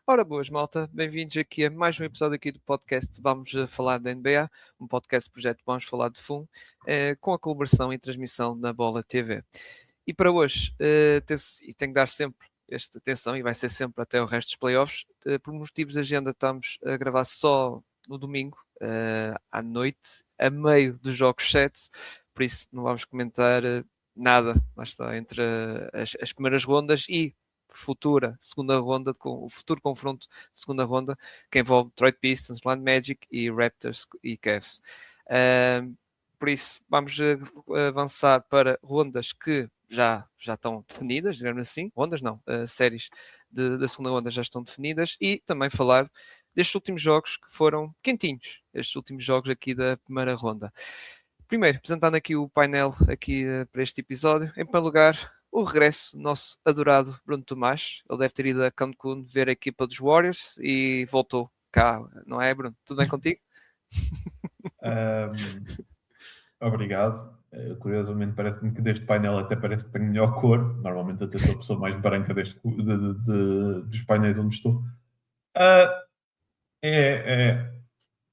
Ora, boas, malta. Bem-vindos aqui a mais um episódio aqui do podcast Vamos Falar da NBA, um podcast projeto Vamos Falar de FUM, com a colaboração e transmissão da Bola TV. E para hoje, tenho que dar sempre esta atenção, e vai ser sempre até o resto dos playoffs. Por motivos de agenda, estamos a gravar só no domingo, à noite, a meio dos jogos 7, por isso não vamos comentar nada, lá está, entre as primeiras rondas e futura segunda ronda, com o futuro confronto de segunda ronda, que envolve Detroit Pistons, Orlando Magic e Raptors e Cavs. Por isso, vamos avançar para rondas que já estão definidas, digamos assim. Rondas não, séries da segunda ronda já estão definidas, e também falar destes últimos jogos que foram quentinhos, estes últimos jogos aqui da primeira ronda. Primeiro, apresentando aqui o painel aqui para este episódio. Em primeiro lugar, o regresso do nosso adorado Bruno Tomás. Ele deve ter ido a Cancún ver a equipa dos Warriors e voltou cá, não é, Bruno? Tudo bem contigo? Obrigado. Curiosamente, parece-me que deste painel até parece que tenho melhor cor. Normalmente eu sou a pessoa mais branca dos painéis onde estou.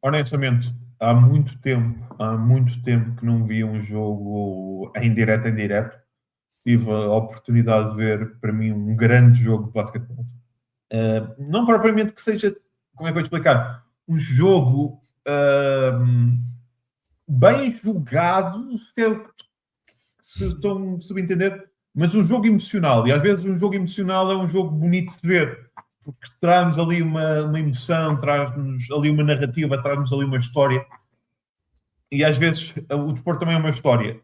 Honestamente, há muito tempo que não vi um jogo em direto. Tive a oportunidade de ver, para mim, um grande jogo de basquetebol. Não propriamente que seja, como é que eu vou explicar? Um jogo bem jogado, se estão a subentender, mas um jogo emocional. E às vezes um jogo emocional é um jogo bonito de ver, porque traz-nos ali uma emoção, traz-nos ali uma narrativa, traz-nos ali uma história. E às vezes o desporto também é uma história.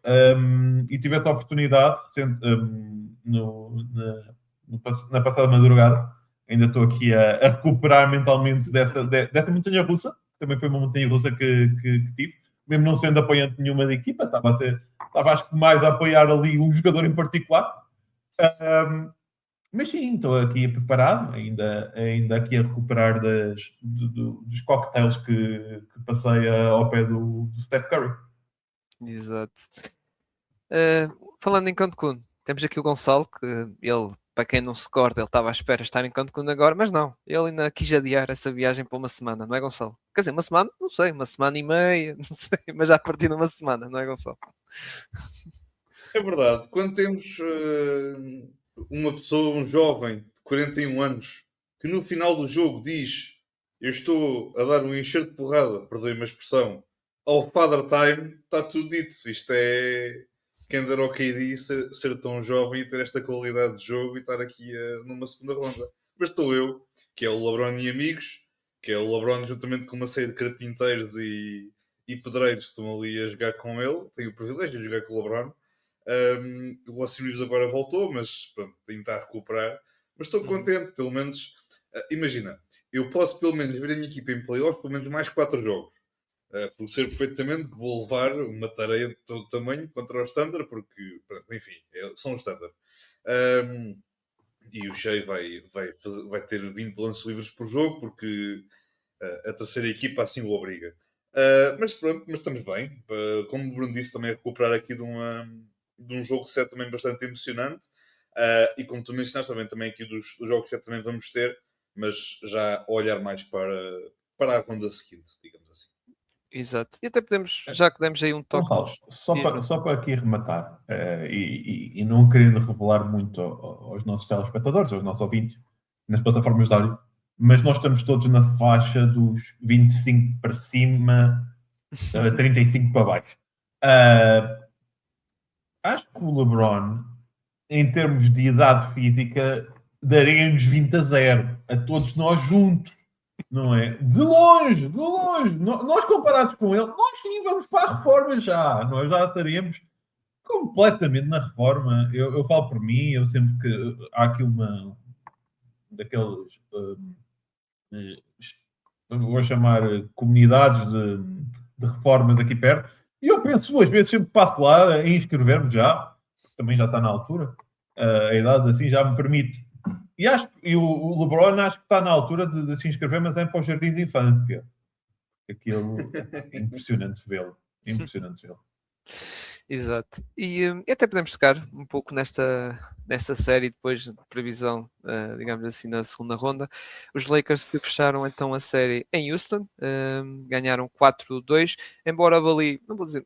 E tive essa oportunidade na passada madrugada. Ainda estou aqui a recuperar mentalmente dessa montanha russa. Também foi uma montanha russa que tive. Mesmo não sendo apoiante nenhuma da equipa, estava acho que mais a apoiar ali um jogador em particular. Mas sim, estou aqui preparado, ainda aqui a recuperar dos cocktails que passei ao pé do Steph Curry. Exato. Falando em Cancún, temos aqui o Gonçalo, que ele, para quem não se recorda, ele estava à espera de estar em Cancún agora, mas não, ele ainda quis adiar essa viagem para uma semana, não é, Gonçalo? Quer dizer, uma semana? Não sei, uma semana e meia, não sei, mas já a partir de uma semana, não é, Gonçalo? É verdade, quando temos uma pessoa, um jovem de 41 anos, que no final do jogo diz: eu estou a dar um enxerto de porrada, perdoe-me a expressão, ao Father Time, está tudo dito. Isto é quem dera ao KD ser tão jovem e ter esta qualidade de jogo e estar aqui numa segunda ronda. Mas estou eu, que é o LeBron e amigos, que é o LeBron juntamente com uma série de carpinteiros e pedreiros que estão ali a jogar com ele. Tenho o privilégio de jogar com o LeBron. O Austin Reeves agora voltou, mas pronto, ainda está a recuperar. Mas estou contente, pelo menos. Imagina, eu posso pelo menos ver a minha equipa em playoffs pelo menos mais 4 jogos. Por ser perfeitamente que vou levar uma tarefa de todo tamanho contra o Standard, porque, pronto, enfim, são os Standard. E o Shea vai ter 20 lances livres por jogo, porque a terceira equipa assim o obriga. Mas pronto, mas estamos bem. Como o Bruno disse, também a recuperar aqui de um jogo 7 também bastante emocionante. E como tu mencionaste também aqui dos jogos 7 também vamos ter, mas já a olhar mais para a ronda seguinte, digamos assim. Exato. E até podemos, já que demos aí um toque. Só para aqui rematar, e não querendo revelar muito aos nossos telespectadores, aos nossos ouvintes, nas plataformas de áudio, mas nós estamos todos na faixa dos 25 para cima, 35 para baixo. Acho que o LeBron, em termos de idade física, daria-nos 20-0 a todos nós juntos. Não é? De longe. Nós comparados com ele, nós sim vamos para a reforma já. Nós já estaríamos completamente na reforma. Eu falo por mim, eu sempre que há aqui uma daqueles vou chamar comunidades de reformas aqui perto, e eu penso 2 vezes, sempre passo lá em inscrever-me já, também já está na altura, a idade assim já me permite. E o LeBron acho que está na altura de se inscrever, mas é para o jardim de infância. Aquilo é impressionante vê-lo. Exato. E até podemos tocar um pouco nesta série, depois de previsão, digamos assim, na segunda ronda. Os Lakers que fecharam então a série em Houston, ganharam 4-2, embora ali, não vou dizer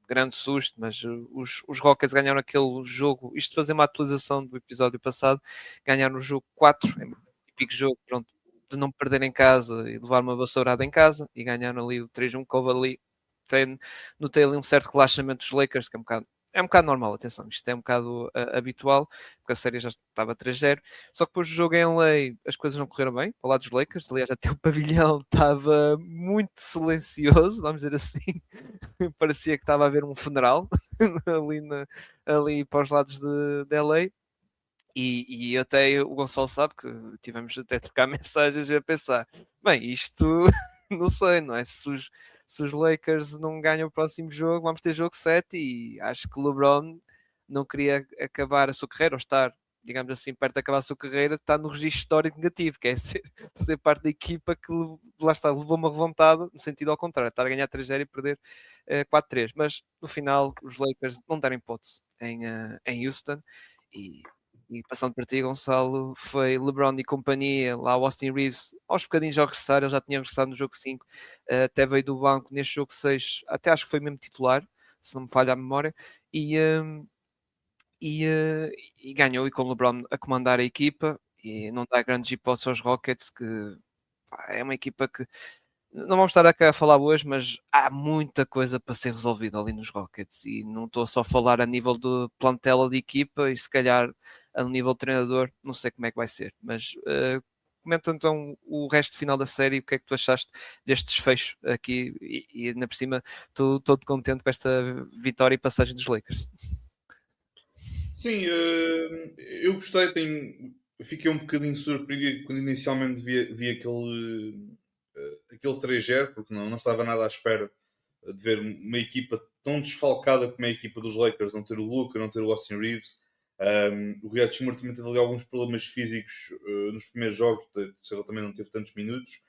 grande susto, mas os Rockets ganharam aquele jogo, isto fazer uma atualização do episódio passado, ganharam o jogo 4, é um típico jogo, pronto, de não perder em casa e levar uma vassourada em casa, e ganharam ali o 3-1, que houve ali, notei ali um certo relaxamento dos Lakers, que é um bocado normal, atenção, isto é um bocado habitual, porque a série já estava 3-0, só que depois do jogo em LA as coisas não correram bem, para o lado dos Lakers, aliás até o pavilhão estava muito silencioso, vamos dizer assim, parecia que estava a haver um funeral ali, ali para os lados de LA. E até o Gonçalo sabe que tivemos até a trocar mensagens e a pensar: bem, isto não sei, não é? Se os Lakers não ganham o próximo jogo, vamos ter jogo 7 e acho que o LeBron não queria acabar a sua carreira ou estar, digamos assim, perto de acabar a sua carreira, está no registro histórico negativo, que é fazer parte da equipa que lá está, levou uma remontada, no sentido ao contrário, estar a ganhar 3-0 e perder 4-3. Mas no final, os Lakers não deram hipótese em Houston. E passando para ti, Gonçalo, foi LeBron e companhia, lá o Austin Reeves, aos bocadinhos ao regressar, ele já tinha regressado no jogo 5, até veio do banco neste jogo 6, até acho que foi mesmo titular, se não me falha a memória, e, hum, e ganhou, e com o LeBron a comandar a equipa, e não dá grandes hipóteses aos Rockets, que pá, é uma equipa que não vamos estar aqui a falar hoje, mas há muita coisa para ser resolvida ali nos Rockets. E não estou só a falar a nível de plantela de equipa e se calhar a nível de treinador, não sei como é que vai ser. Mas comenta então o resto final da série, o que é que tu achaste deste desfecho aqui e ainda por cima estou todo contente com esta vitória e passagem dos Lakers. Sim, eu gostei, fiquei um bocadinho surpreendido quando inicialmente vi aquele 3-0, porque não estava nada à espera de ver uma equipa tão desfalcada como é a equipa dos Lakers, não ter o Luka, não ter o Austin Reeves. O Riyad Shimur também teve ali alguns problemas físicos nos primeiros jogos, ele também não teve tantos minutos.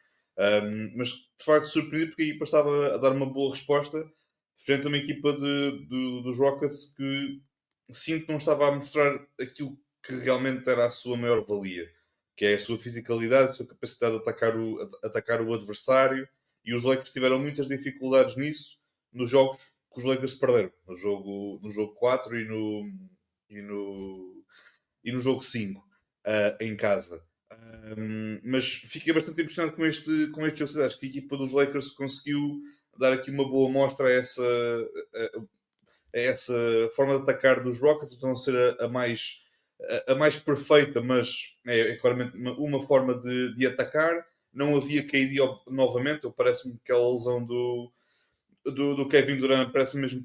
Mas de facto surpreendido porque a equipa estava a dar uma boa resposta frente a uma equipa dos Rockets que sinto que não estava a mostrar aquilo que realmente era a sua maior valia, que é a sua fisicalidade, a sua capacidade de atacar o adversário, e os Lakers tiveram muitas dificuldades nisso nos jogos que os Lakers perderam, no jogo 4 e no jogo 5 em casa. Mas fiquei bastante impressionado com este jogo. Acho que a equipa dos Lakers conseguiu dar aqui uma boa mostra a essa forma de atacar dos Rockets, então ser a mais perfeita, mas é claramente uma forma de atacar. Não havia KD novamente, parece-me que aquela lesão do Kevin Durant parece mesmo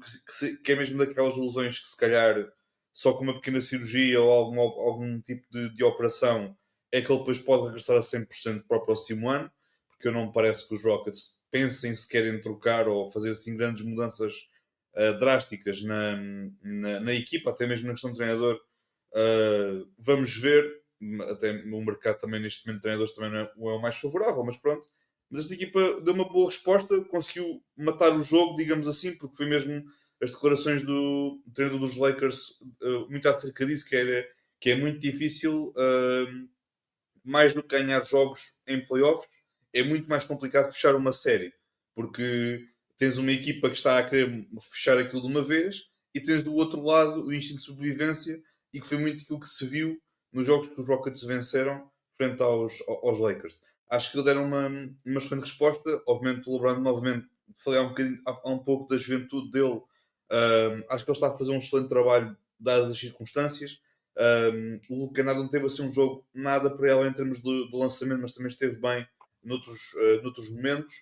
que é mesmo daquelas lesões que se calhar só com uma pequena cirurgia ou algum tipo de operação é que ele depois pode regressar a 100% para o próximo ano, porque eu não me parece que os Rockets pensem sequer em trocar ou fazer assim grandes mudanças drásticas na equipa, até mesmo na questão de treinador. Vamos ver, até o mercado também neste momento de treinadores também não é o mais favorável, mas pronto. Mas esta equipa deu uma boa resposta, conseguiu matar o jogo, digamos assim, porque foi mesmo as declarações do treinador dos Lakers muito acerca disso, que é muito difícil, mais do que ganhar jogos em playoffs, é muito mais complicado fechar uma série, porque tens uma equipa que está a querer fechar aquilo de uma vez e tens do outro lado o instinto de sobrevivência, e que foi muito aquilo que se viu nos jogos que os Rockets venceram frente aos Lakers. Acho que deram uma excelente resposta. Obviamente, o LeBron, novamente, falei há um pouco da juventude dele. Acho que ele está a fazer um excelente trabalho, dadas as circunstâncias. O Luke Kennard não teve assim um jogo nada para ela em termos de lançamento, mas também esteve bem noutros momentos.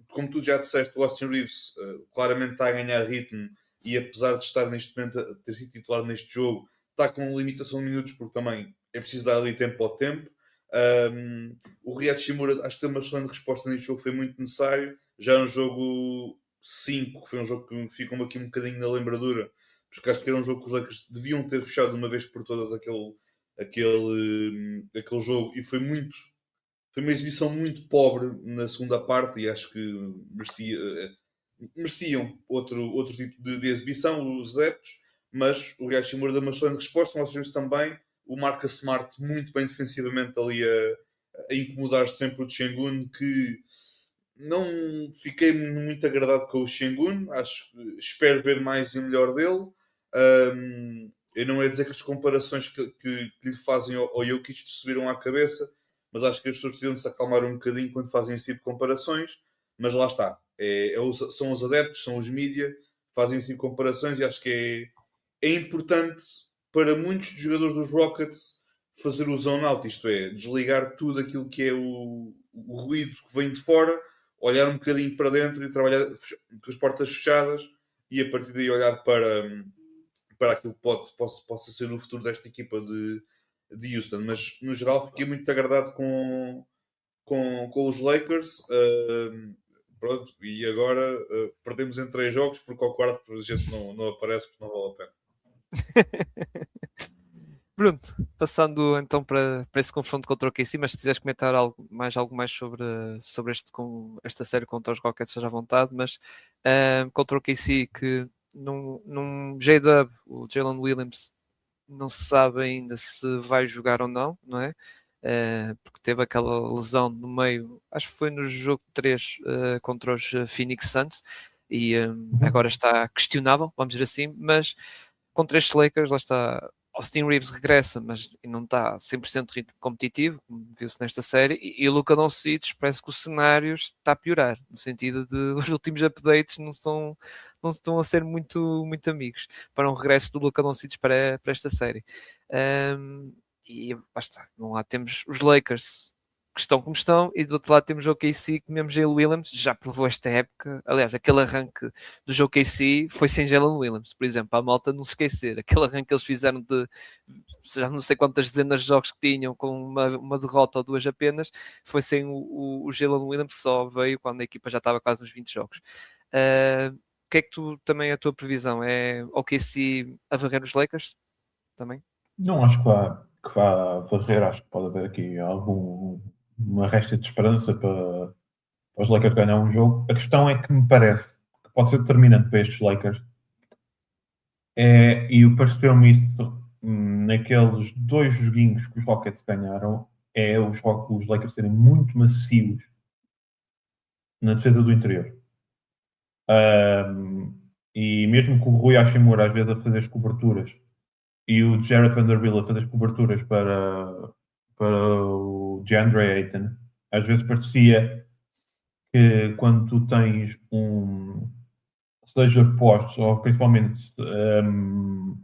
Como tu já disseste, o Austin Reeves claramente está a ganhar ritmo, e apesar de estar neste momento a ter sido titular neste jogo, está com limitação de minutos, porque também é preciso dar ali tempo ao tempo. O Riyad Shimura acho que teve uma excelente resposta neste jogo, foi muito necessário. Já no jogo 5, que foi um jogo que ficou aqui um bocadinho na lembradura, porque acho que era um jogo que os Lakers deviam ter fechado de uma vez por todas aquele jogo, e foi uma exibição muito pobre na segunda parte, e acho que mereciam outro tipo de exibição, os adeptos, mas o Rui Hachimura deu uma excelente resposta. Nós vimos também o Marcus Smart muito bem defensivamente ali a incomodar sempre o Sengun, que não fiquei muito agradado com o Sengun. Espero ver mais e melhor dele. Eu não ia dizer que as comparações que lhe fazem ao Jokic subiram à cabeça, mas acho que as pessoas precisam de se acalmar um bocadinho quando fazem esse tipo de comparações. Mas lá está, são os adeptos, são os mídia, fazem esse tipo de comparações, e acho que é importante para muitos dos jogadores dos Rockets fazer o zone out, isto é, desligar tudo aquilo que é o ruído que vem de fora, olhar um bocadinho para dentro e trabalhar com as portas fechadas, e a partir daí olhar para aquilo que possa ser o futuro desta equipa de Houston. Mas no geral fiquei muito agradado com os Lakers. Pronto, e agora perdemos em 3 jogos, porque ao quarto a gente não aparece, porque não vale a pena. Pronto, passando então para esse confronto contra o KC, mas se quiseres comentar algo mais sobre esta série contra os Rockets, seja à vontade, mas contra o KC, que num J-Dub, o Jalen Williams, não se sabe ainda se vai jogar ou não, não é? Porque teve aquela lesão no meio, acho que foi no jogo 3 contra os Phoenix Suns, e agora está questionável, vamos dizer assim, mas contra estes Lakers, lá está, Austin Reeves regressa, mas não está 100% competitivo, como viu-se nesta série, e o Luka Doncic parece que o cenário está a piorar, no sentido de os últimos updates não estão a ser muito amigos para um regresso do Luka Doncic para esta série. E basta, não lá temos os Lakers que estão como estão, e do outro lado temos o OKC, que mesmo Jalen Williams já provou esta época. Aliás, aquele arranque do OKC foi sem Jalen Williams, por exemplo, a malta não se esquecer, aquele arranque que eles fizeram de já não sei quantas dezenas de jogos que tinham, com uma derrota ou 2 apenas, foi sem o Jalen Williams, que só veio quando a equipa já estava quase nos 20 jogos. O que é que também a tua previsão? É OKC a varrer os Lakers? Também? Não acho que vá varrer, acho que pode haver aqui uma resta de esperança para os Lakers ganhar um jogo. A questão é que me parece que pode ser determinante para estes Lakers. E pareceu-me isso naqueles 2 joguinhos que os Rockets ganharam, os Lakers serem muito macios na defesa do interior. E mesmo com o Rui Hachimura às vezes a fazer as coberturas e o Jared Vanderbilt a fazer as coberturas para o DeAndre Ayton, às vezes parecia que quando tu tens seja postos, ou principalmente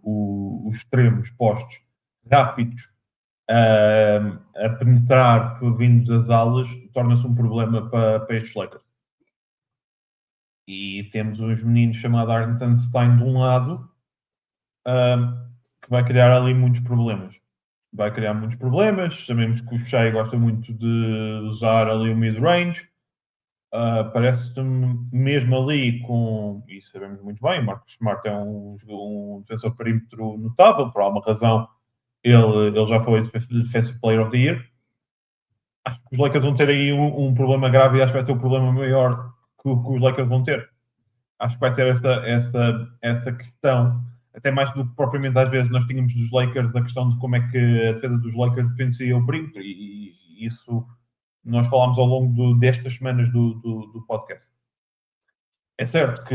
os extremos postos rápidos a penetrar vindo das alas, torna-se um problema para estes Lakers. E temos uns meninos chamados Arlington Stein de um lado, que vai criar ali muitos problemas. Vai criar muitos problemas. Sabemos que o Shai gosta muito de usar ali o mid-range. Parece-me mesmo ali e sabemos muito bem, Marcus Smart é um defensor perímetro notável, por alguma razão ele já foi Defensive Player of the Year. Acho que os Lakers vão ter aí um problema grave, e acho que vai ter um problema maior que os Lakers vão ter. Acho que vai ser essa questão, até mais do que propriamente às vezes nós tínhamos dos Lakers, a questão de como é que a defesa dos Lakers defendia o perímetro, e isso nós falámos ao longo destas semanas do podcast. É certo que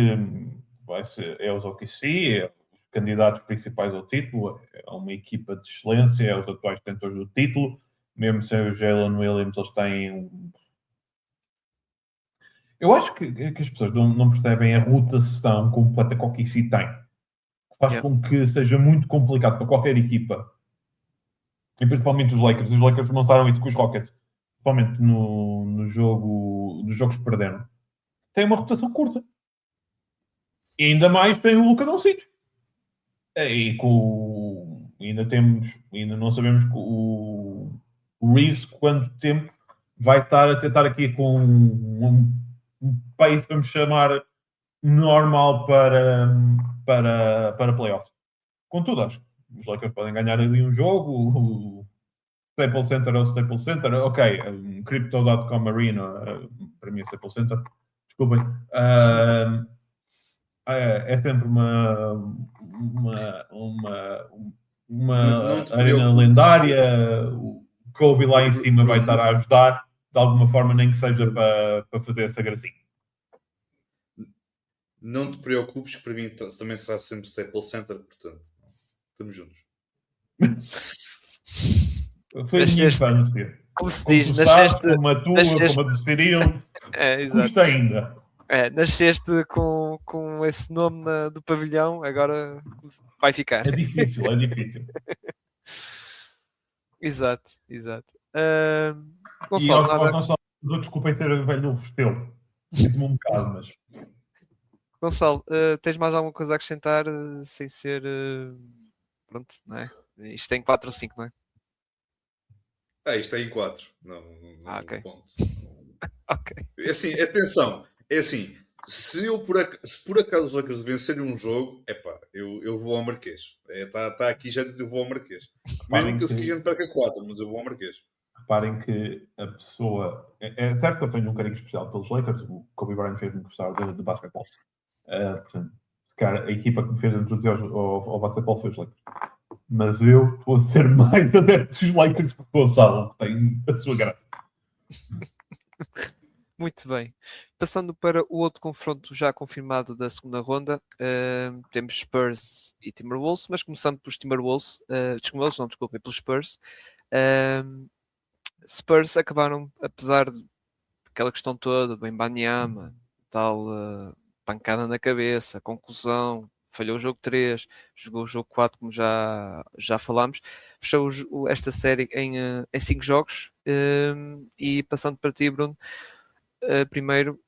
é os OKC, é os candidatos principais ao título, é uma equipa de excelência, é os atuais detentores do título, mesmo sem o Jalen Williams, eles têm Eu acho que as pessoas não percebem a rotação completa que o OKC tem. Faz com que seja muito complicado para qualquer equipa, e principalmente os Lakers. Os Lakers mostraram isso com os Rockets, principalmente no jogo dos jogos que perderam. Tem uma rotação curta. E ainda mais tem o Luka Doncic. E ainda não sabemos o Reeves quanto tempo vai estar a tentar aqui com um pace, vamos chamar, normal para playoffs. Contudo, acho que os Lakers podem ganhar ali um jogo. O Staples Center é o Staples Center. Ok, Crypto.com Arena, para mim é Staples Center. Desculpem. é sempre Não uma te arena preocupes. lendária. O Kobe lá em cima vai estar a ajudar de alguma forma, nem que seja para fazer essa gracinha. Não te preocupes, que para mim também será sempre Staples Center, portanto, estamos juntos. Foi a minha Nasceste, infância. como se Como diz, tu sabes, nasceste, como a tua, nasceste, como a do Cirilo, exato. custa ainda. Nasceste com esse nome do pavilhão, agora vai ficar. É difícil, é difícil. Exato. E Gonçalo, aos nada. nossos desculpem ser velho no festelo. Sinto-me um bocado, mas Gonçalo, tens mais alguma coisa a acrescentar sem ser. Pronto, não é? Isto tem 4 ou 5, não é? Isto é em 4. Não, Ok. ponto. Ok. É assim, atenção. É assim, se por acaso os Lakers vencerem um jogo, eu vou ao Marquês. Está aqui já, eu vou ao Marquês. Mesmo que a seguir a gente perca 4, mas eu vou ao Marquês. reparem que a pessoa. É certo que eu tenho um carinho especial pelos Lakers. O Kobe Bryant fez-me gostar de basquetebol. Portanto, a equipa que me fez introduzir ao basquetebol foi os Lakers. Mas eu estou a ser mais adepto dos Lakers que o Gonçalo, que tem a sua graça. Muito bem. Passando para o outro confronto já confirmado da segunda ronda, temos Spurs e Timberwolves, mas começando pelos Timberwolves, desculpem, pelos Spurs. Spurs acabaram, apesar de aquela questão toda do Wembanyama, tal pancada na cabeça, conclusão, falhou o jogo 3, jogou o jogo 4, como já falámos, fechou esta série em 5 jogos. E passando para ti, Bruno, primeiro,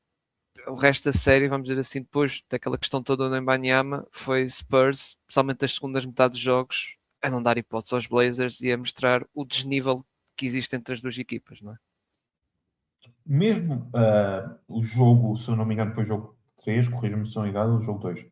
o resto da série, vamos dizer assim, depois daquela questão toda do Wembanyama, foi Spurs, especialmente as segundas metades de jogos, a não dar hipótese aos Blazers e a mostrar o desnível que existe entre as duas equipas, não é? Mesmo o jogo, se eu não me engano, foi o jogo 3, corrija-me se não engano, o jogo 2,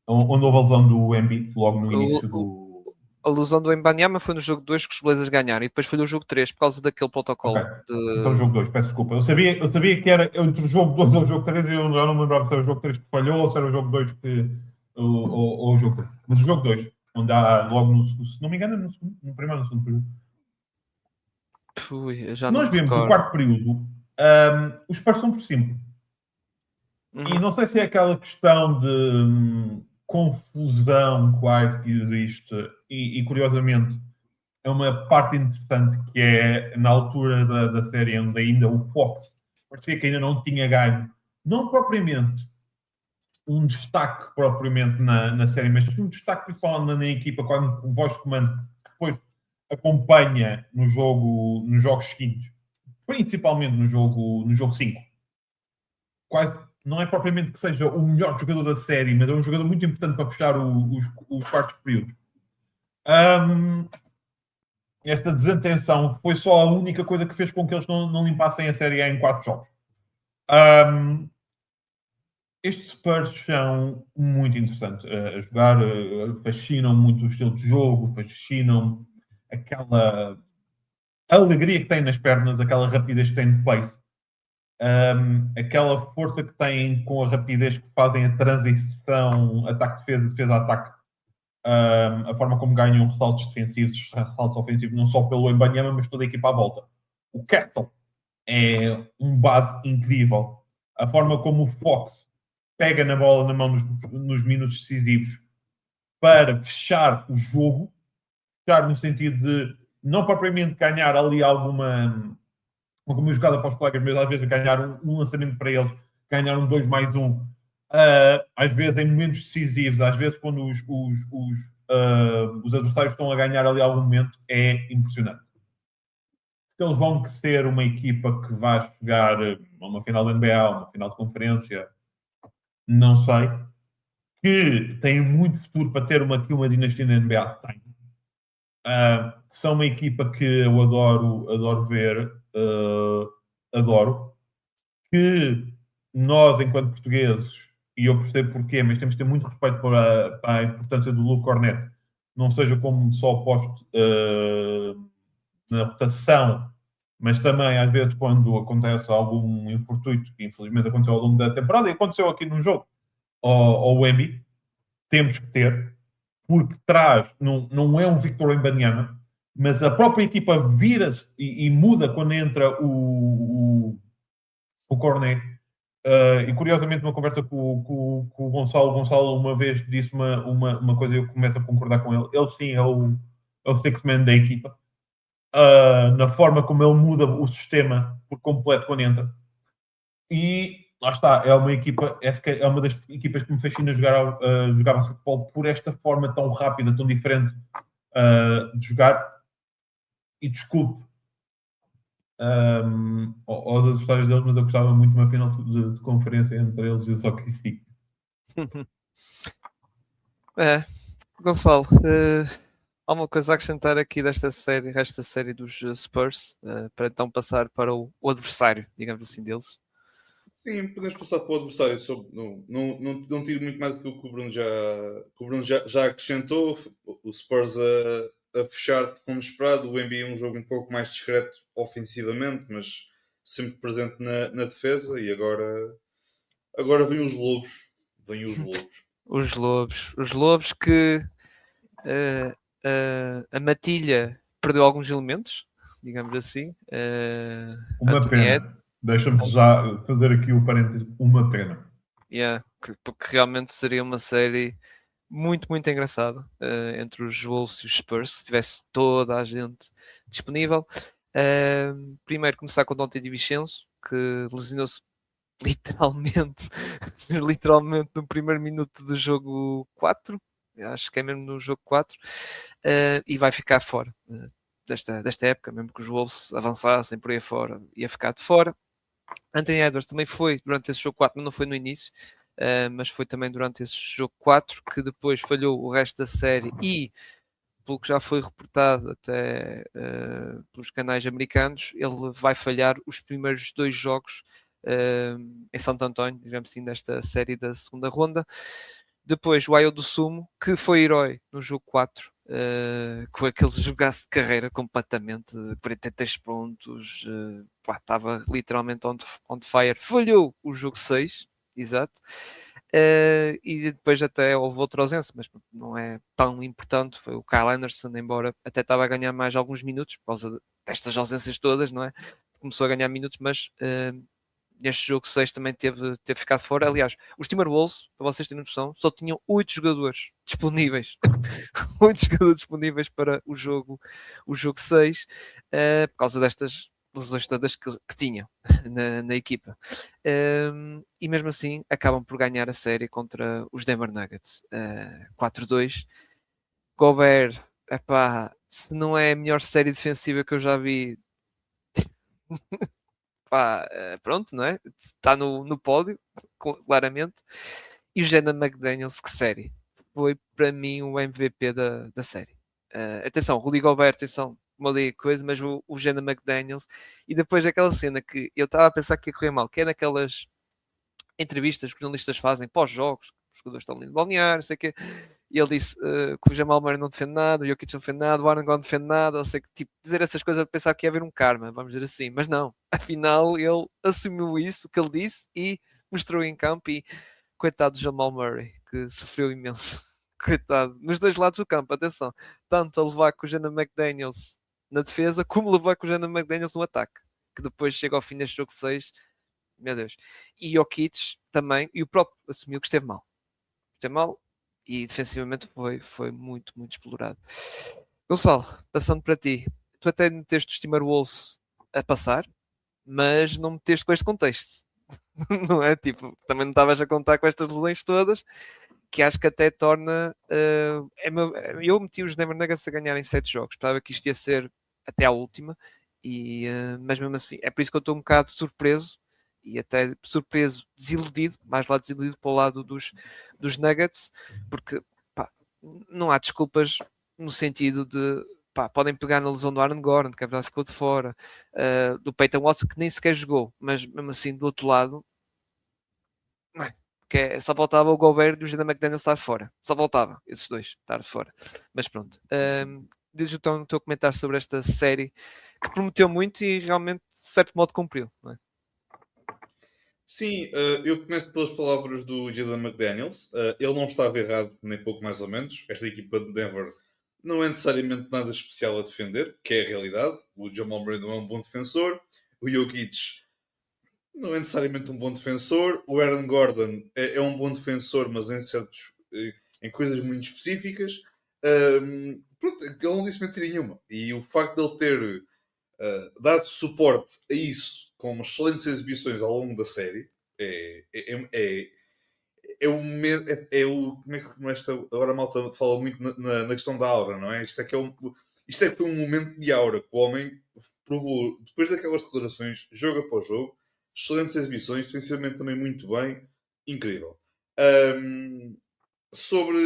onde houve a lesão do Embiid logo no início do. A lesão do Wembanyama foi no jogo 2 que os Blazers ganharam e depois foi no jogo 3 por causa daquele protocolo. Okay. Então, o jogo 2, peço desculpa. Eu sabia que era entre o jogo 2 e o jogo 3, e eu já não me lembrava se era o jogo 3 que falhou ou se era o jogo 2 que. Ou o jogo 3. Mas o jogo 2, onde há logo no. Se não me engano, no primeiro ou no segundo período. Já nós vemos o quarto período, os Spurs são por cima. E não sei se é aquela questão de confusão quase que existe, e curiosamente é uma parte interessante que é na altura da série onde ainda o Fox parecia que ainda não tinha ganho, não propriamente um destaque propriamente na série, mas um destaque principalmente na equipa, quando o vosso comando depois acompanha nos jogos seguintes, principalmente no jogo 5. Quase não é propriamente que seja o melhor jogador da série, mas é um jogador muito importante para fechar os quartos períodos. Esta desatenção foi só a única coisa que fez com que eles não limpassem a série em 4 jogos. Estes Spurs são muito interessantes a jogar, fascinam muito o estilo de jogo, fascinam aquela alegria que têm nas pernas, aquela rapidez que têm de pace. Aquela força que têm com a rapidez que fazem a transição ataque-defesa, defesa-ataque, a forma como ganham ressaltos defensivos, ressaltos ofensivos, não só pelo Wembanyama, mas toda a equipa à volta. O Castle é um base incrível. A forma como o Fox pega na bola na mão nos minutos decisivos para fechar o jogo, fechar no sentido de não propriamente ganhar ali alguma jogada para os colegas, mas às vezes ganhar um lançamento para eles, ganhar um 2+1, às vezes em momentos decisivos, às vezes quando os adversários estão a ganhar ali algum momento, é impressionante. Se eles vão ser uma equipa que vai chegar a uma final da NBA, uma final de conferência, não sei. Que tem muito futuro para ter aqui uma dinastia na NBA, tem. São uma equipa que eu adoro ver, adoro, que nós, enquanto portugueses, e eu percebo porquê, mas temos de ter muito respeito para a importância do Luke Cornet, não seja como só posto na rotação, mas também às vezes quando acontece algum infortúnio, que infelizmente aconteceu ao longo da temporada, e aconteceu aqui num jogo, ao Wemby, temos que ter, porque traz, não é um Victor Wembanyama, mas a própria equipa vira-se e muda quando entra o Cornet. E curiosamente, uma conversa com o Gonçalo uma vez disse uma coisa e eu começo a concordar com ele. Ele sim é o six-man da equipa, na forma como ele muda o sistema por completo quando entra. E lá está, é uma equipa, é uma das equipas que me fascina jogar basquetebol por esta forma tão rápida, tão diferente de jogar. E desculpe aos adversários deles, mas eu gostava muito de uma final de conferência entre eles e o OKC. Gonçalo, há uma coisa a acrescentar aqui desta série dos Spurs, para então passar para o adversário, digamos assim, deles. Sim, podemos passar para o adversário. Não tiro muito mais do que o Bruno já acrescentou. O Spurs a fechar como esperado. O NBA é um jogo um pouco mais discreto ofensivamente, mas sempre presente na defesa. E agora vêm os Lobos. Os Lobos que a Matilha perdeu alguns elementos, digamos assim. Uma pena. Deixa-me já fazer aqui o parênteses. Uma pena. Porque realmente seria uma série muito, muito engraçada entre os Wolves e os Spurs, se tivesse toda a gente disponível. Primeiro começar com o Donte DiVincenzo, que lesionou-se literalmente no primeiro minuto do jogo 4, acho que é mesmo no jogo 4, e vai ficar fora desta época, mesmo que os Wolves avançassem por aí fora, ia ficar de fora. Anthony Edwards também foi durante esse jogo 4, mas não foi no início, mas foi também durante esse jogo 4, que depois falhou o resto da série e, pelo que já foi reportado até pelos canais americanos, ele vai falhar os primeiros 2 jogos em Santo António, digamos assim, desta série da segunda ronda. Depois o Ayo do Sumo, que foi herói no jogo 4, com aquele jogaço de carreira completamente, 43 pontos, estava literalmente on fire, falhou o jogo 6, exato. E depois até houve outro ausência, mas não é tão importante, foi o Kyle Anderson, embora até estava a ganhar mais alguns minutos por causa destas ausências todas, não é? Começou a ganhar minutos, mas neste jogo 6 também teve ficado fora. Aliás, os Timberwolves, para vocês terem noção, só tinham 8 jogadores disponíveis. 8 jogadores disponíveis para o jogo 6, por causa destas lesões todas que tinham na equipa. E mesmo assim, acabam por ganhar a série contra os Denver Nuggets. 4-2. Gobert, epá, se não é a melhor série defensiva que eu já vi... Pá, pronto, não é? Está no pódio, claramente. E o Jenna McDaniels, que série! Foi para mim o MVP da série. Atenção, Rudy Gobert, atenção, uma coisa, mas o Jenna McDaniels. E depois aquela cena que eu estava a pensar que ia correr mal, que é naquelas entrevistas que os jornalistas fazem pós-jogos, os jogadores estão ali no balneário, não sei o quê. E ele disse que o Jamal Murray não defende nada, o Jokic não defende nada, o Aaron Gordon não defende nada, ou seja, tipo, dizer essas coisas a pensar que ia haver um karma, vamos dizer assim, mas não, afinal ele assumiu isso, o que ele disse, e mostrou em campo, e coitado do Jamal Murray, que sofreu imenso, coitado, nos dois lados do campo, atenção, tanto a levar com o Jenna McDaniels na defesa, como levar com o Jenna McDaniels no ataque, que depois chega ao fim deste jogo 6, meu Deus, e Jokic também, e o próprio assumiu que esteve mal, e defensivamente foi muito, muito explorado. Gonçalo, passando para ti, tu até meteste os Timberwolves a passar, mas não meteste com este contexto, não é? Tipo, também não estavas a contar com estas lesões todas, que acho que até torna... eu meti os Denver Nuggets a ganhar em 7 jogos, esperava que isto ia ser até à última, mas mesmo assim, é por isso que eu estou um bocado surpreso, e até surpreso, desiludido, mais lá desiludido para o lado dos Nuggets, porque pá, não há desculpas no sentido de podem pegar na lesão do Aaron Gordon, que a verdade ficou de fora, do Peyton Watson, que nem sequer jogou, mas mesmo assim, do outro lado, que só faltava o Gobert e o Jaden McDaniels estar fora, só faltava esses dois estar fora, mas pronto. Diz então o teu comentário sobre esta série que prometeu muito e realmente de certo modo cumpriu, não é? Sim, eu começo pelas palavras do Jaden McDaniels. Ele não estava errado, nem pouco mais ou menos. Esta equipa de Denver não é necessariamente nada especial a defender, que é a realidade. O Jamal Murray não é um bom defensor. O Jokic não é necessariamente um bom defensor. O Aaron Gordon é um bom defensor, mas em coisas muito específicas. Pronto, ele não disse mentira nenhuma. E o facto de ele ter dado suporte a isso com excelentes exibições ao longo da série é, é, é, é, como é que agora a malta fala muito na questão da aura, não é? Isto é que foi um momento de aura que o homem provou depois daquelas declarações, jogo após jogo, excelentes exibições, defensivamente também muito bem, incrível. Um, sobre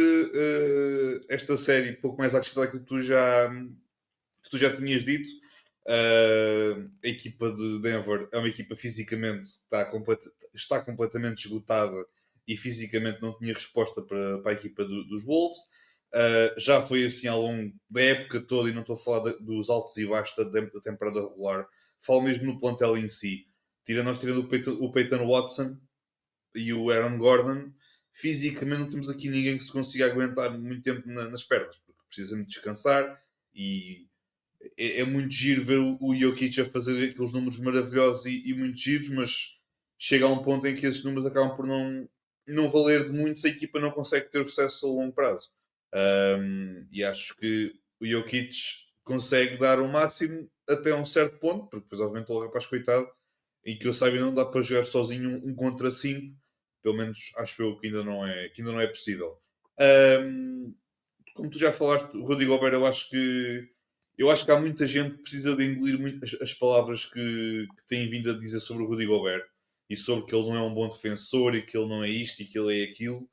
esta série, pouco mais a acrescentar aquilo que tu já tinhas dito, a equipa de Denver é uma equipa fisicamente está completamente esgotada e fisicamente não tinha resposta para a equipa dos Wolves. Já foi assim ao longo da época toda, e não estou a falar dos altos e baixos da temporada regular, falo mesmo no plantel em si. Nós tirando o Peyton Watson e o Aaron Gordon, fisicamente não temos aqui ninguém que se consiga aguentar muito tempo nas pernas, porque precisamos descansar e é muito giro ver o Jokic a fazer aqueles números maravilhosos e muito giros, mas chega a um ponto em que esses números acabam por não valer de muito se a equipa não consegue ter sucesso a longo prazo. E acho que o Jokic consegue dar o máximo até um certo ponto, porque depois obviamente o rapaz coitado, em que eu saiba não dá para jogar sozinho um contra 5, pelo menos acho eu que ainda não é possível. Um, Como tu já falaste, o Rudy Gobert, eu acho que há muita gente que precisa de engolir muito as palavras que têm vindo a dizer sobre o Rudy Gobert e sobre que ele não é um bom defensor e que ele não é isto e que ele é aquilo.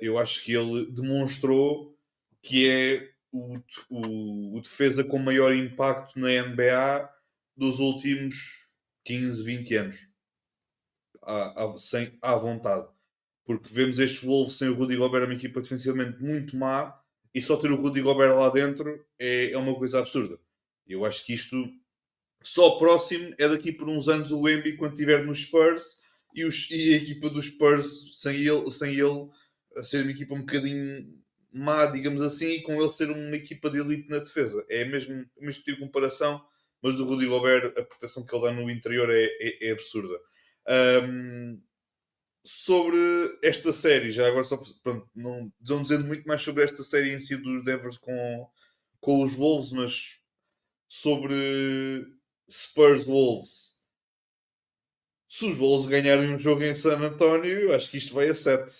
Eu acho que ele demonstrou que é o defesa com maior impacto na NBA dos últimos 15, 20 anos, à vontade. Porque vemos estes Wolves sem o Rudy Gobert, uma equipa defensivamente muito má, e só ter o Rudy Gobert lá dentro é uma coisa absurda. Eu acho que isto só próximo é daqui por uns anos o Wemby quando estiver nos Spurs e a equipa dos Spurs sem ele a ser uma equipa um bocadinho má, digamos assim, e com ele ser uma equipa de elite na defesa. É mesmo tipo de comparação, mas do Rudy Gobert a proteção que ele dá no interior é absurda. Um, Sobre esta série, já agora só pronto, não dizendo muito mais sobre esta série em si dos Devers com os Wolves, mas sobre Spurs Wolves. Se os Wolves ganharem um jogo em San António, eu acho que isto vai a 7.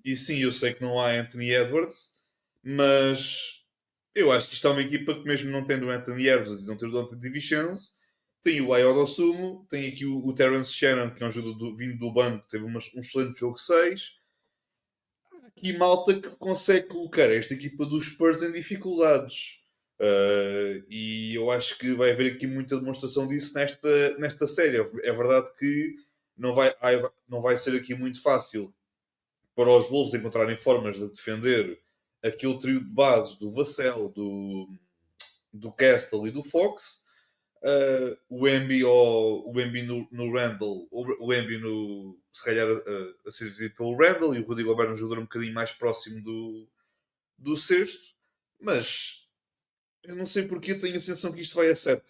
E sim, eu sei que não há Anthony Edwards, mas eu acho que isto é uma equipa que, mesmo não tendo o Anthony Edwards e não tendo o Dante DiVincenzo, tem o Ayodo Sumo, tem aqui o Terence Shannon, que é um jogador vindo do banco, teve um excelente jogo 6. Aqui malta que consegue colocar esta equipa dos Spurs em dificuldades. E eu acho que vai haver aqui muita demonstração disso nesta série. É verdade que não vai ser aqui muito fácil para os Wolves encontrarem formas de defender aquele trio de bases do Vassell, do Castle e do Fox. O Embi no Randall, o Embi se calhar a ser visito pelo Randall, e o Rudy Gobert um jogador um bocadinho mais próximo do sexto, mas eu não sei porque eu tenho a sensação que isto vai a 7.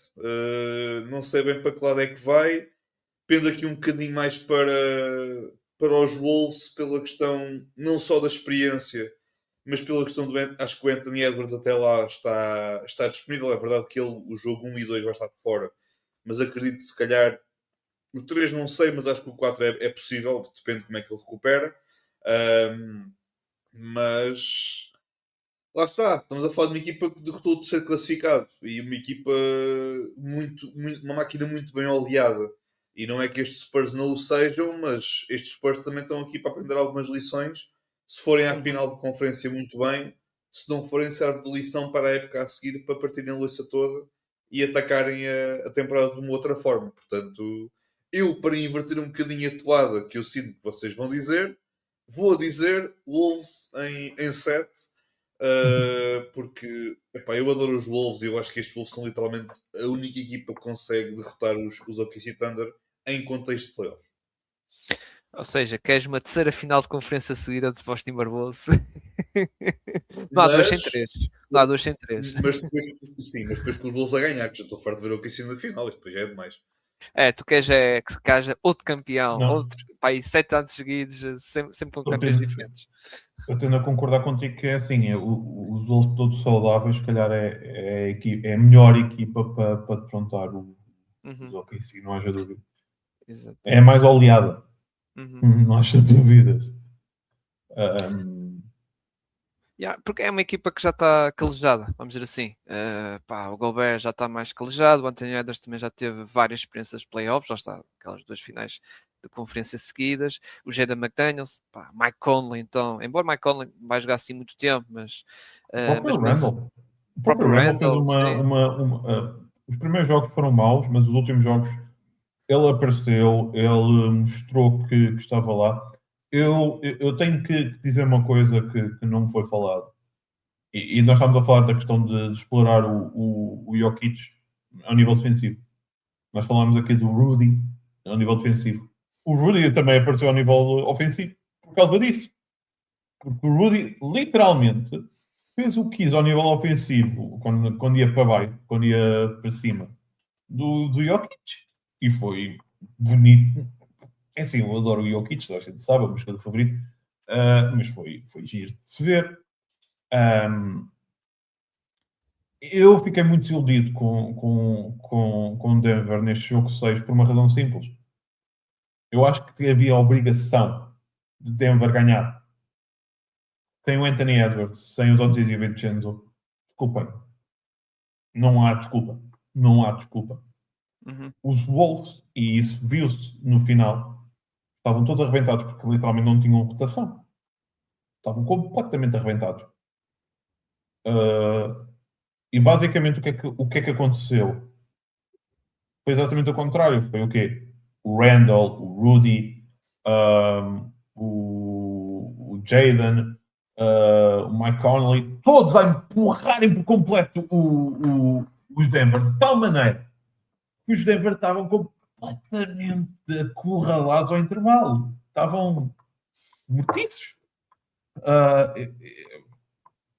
Não sei bem para que lado é que vai. Pende aqui um bocadinho mais para os Wolves pela questão não só da experiência, mas pela questão acho que o Anthony Edwards até lá está disponível. É verdade que o jogo 1 e 2 vai estar de fora, mas acredito que se calhar o 3 não sei, mas acho que o 4 é possível, depende de como é que ele recupera. Mas lá está, estamos a falar de uma equipa que derrotou o terceiro classificado e uma equipa uma máquina muito bem oleada. E não é que estes Spurs não o sejam, mas estes Spurs também estão aqui para aprender algumas lições. Se forem à final de conferência, muito bem. Se não forem, serve de lição para a época a seguir, para partirem a louça toda e atacarem a temporada de uma outra forma. Portanto, eu, para inverter um bocadinho a toada que eu sinto que vocês vão dizer, vou dizer Wolves em 7. Porque epá, eu adoro os Wolves e eu acho que estes Wolves são literalmente a única equipa que consegue derrotar os OKC Thunder em contexto de playoff. Ou seja, queres uma terceira final de conferência seguida de Boston Barbosa? Não há duas sem três. Não há duas sem três. Mas depois com os Bulls a ganhar, que já estou farto de ver o que ensino na final, isto depois já é demais. Tu queres que haja outro campeão, outro, aí 7 anos seguidos, sempre com campeões diferentes. Eu tendo a concordar contigo que é assim, os Wolves todos saudáveis, se calhar é a melhor equipa para defrontar os OKC, não haja dúvida. Exato. É a mais oleada, não haja dúvidas. Porque é uma equipa que já está calejada, vamos dizer assim. O Gobert já está mais calejado, o Anthony Edwards também já teve várias experiências de playoffs, já está aquelas 2 finais de conferência seguidas. O Jaden McDaniels, Mike Conley, então, embora Mike Conley vai jogar assim muito tempo, mas... O próprio Randall fez os primeiros jogos foram maus, mas os últimos jogos ele apareceu, ele mostrou que estava lá. Eu tenho que dizer uma coisa que não foi falado. E nós estamos a falar da questão de explorar o Jokic ao nível defensivo. Nós falámos aqui do Rudy ao nível defensivo. O Rudy também apareceu ao nível ofensivo por causa disso. Porque o Rudy literalmente fez o que quis ao nível ofensivo quando ia para baixo, quando ia para cima do Jokic. E foi bonito. É assim, eu adoro o Jokic, a gente sabe, a música do favorito, mas foi giro de se ver. Eu fiquei muito desiludido com Denver neste jogo 6 por uma razão simples. Eu acho que havia a obrigação de Denver ganhar. Sem o Anthony Edwards, sem o Donte DiVincenzo, desculpem. Não há desculpa. Não há desculpa. Os Wolves, e isso viu-se no final, estavam todos arrebentados porque literalmente não tinham rotação. Estavam completamente arrebentados. E basicamente o que é que aconteceu? Foi exatamente o contrário. Foi o quê? O Randall, o Rudy, o Jaden, o Mike Conley, todos a empurrarem por completo os Denver, de tal maneira que os Denver estavam completamente acurralados ao intervalo. Estavam mortiços.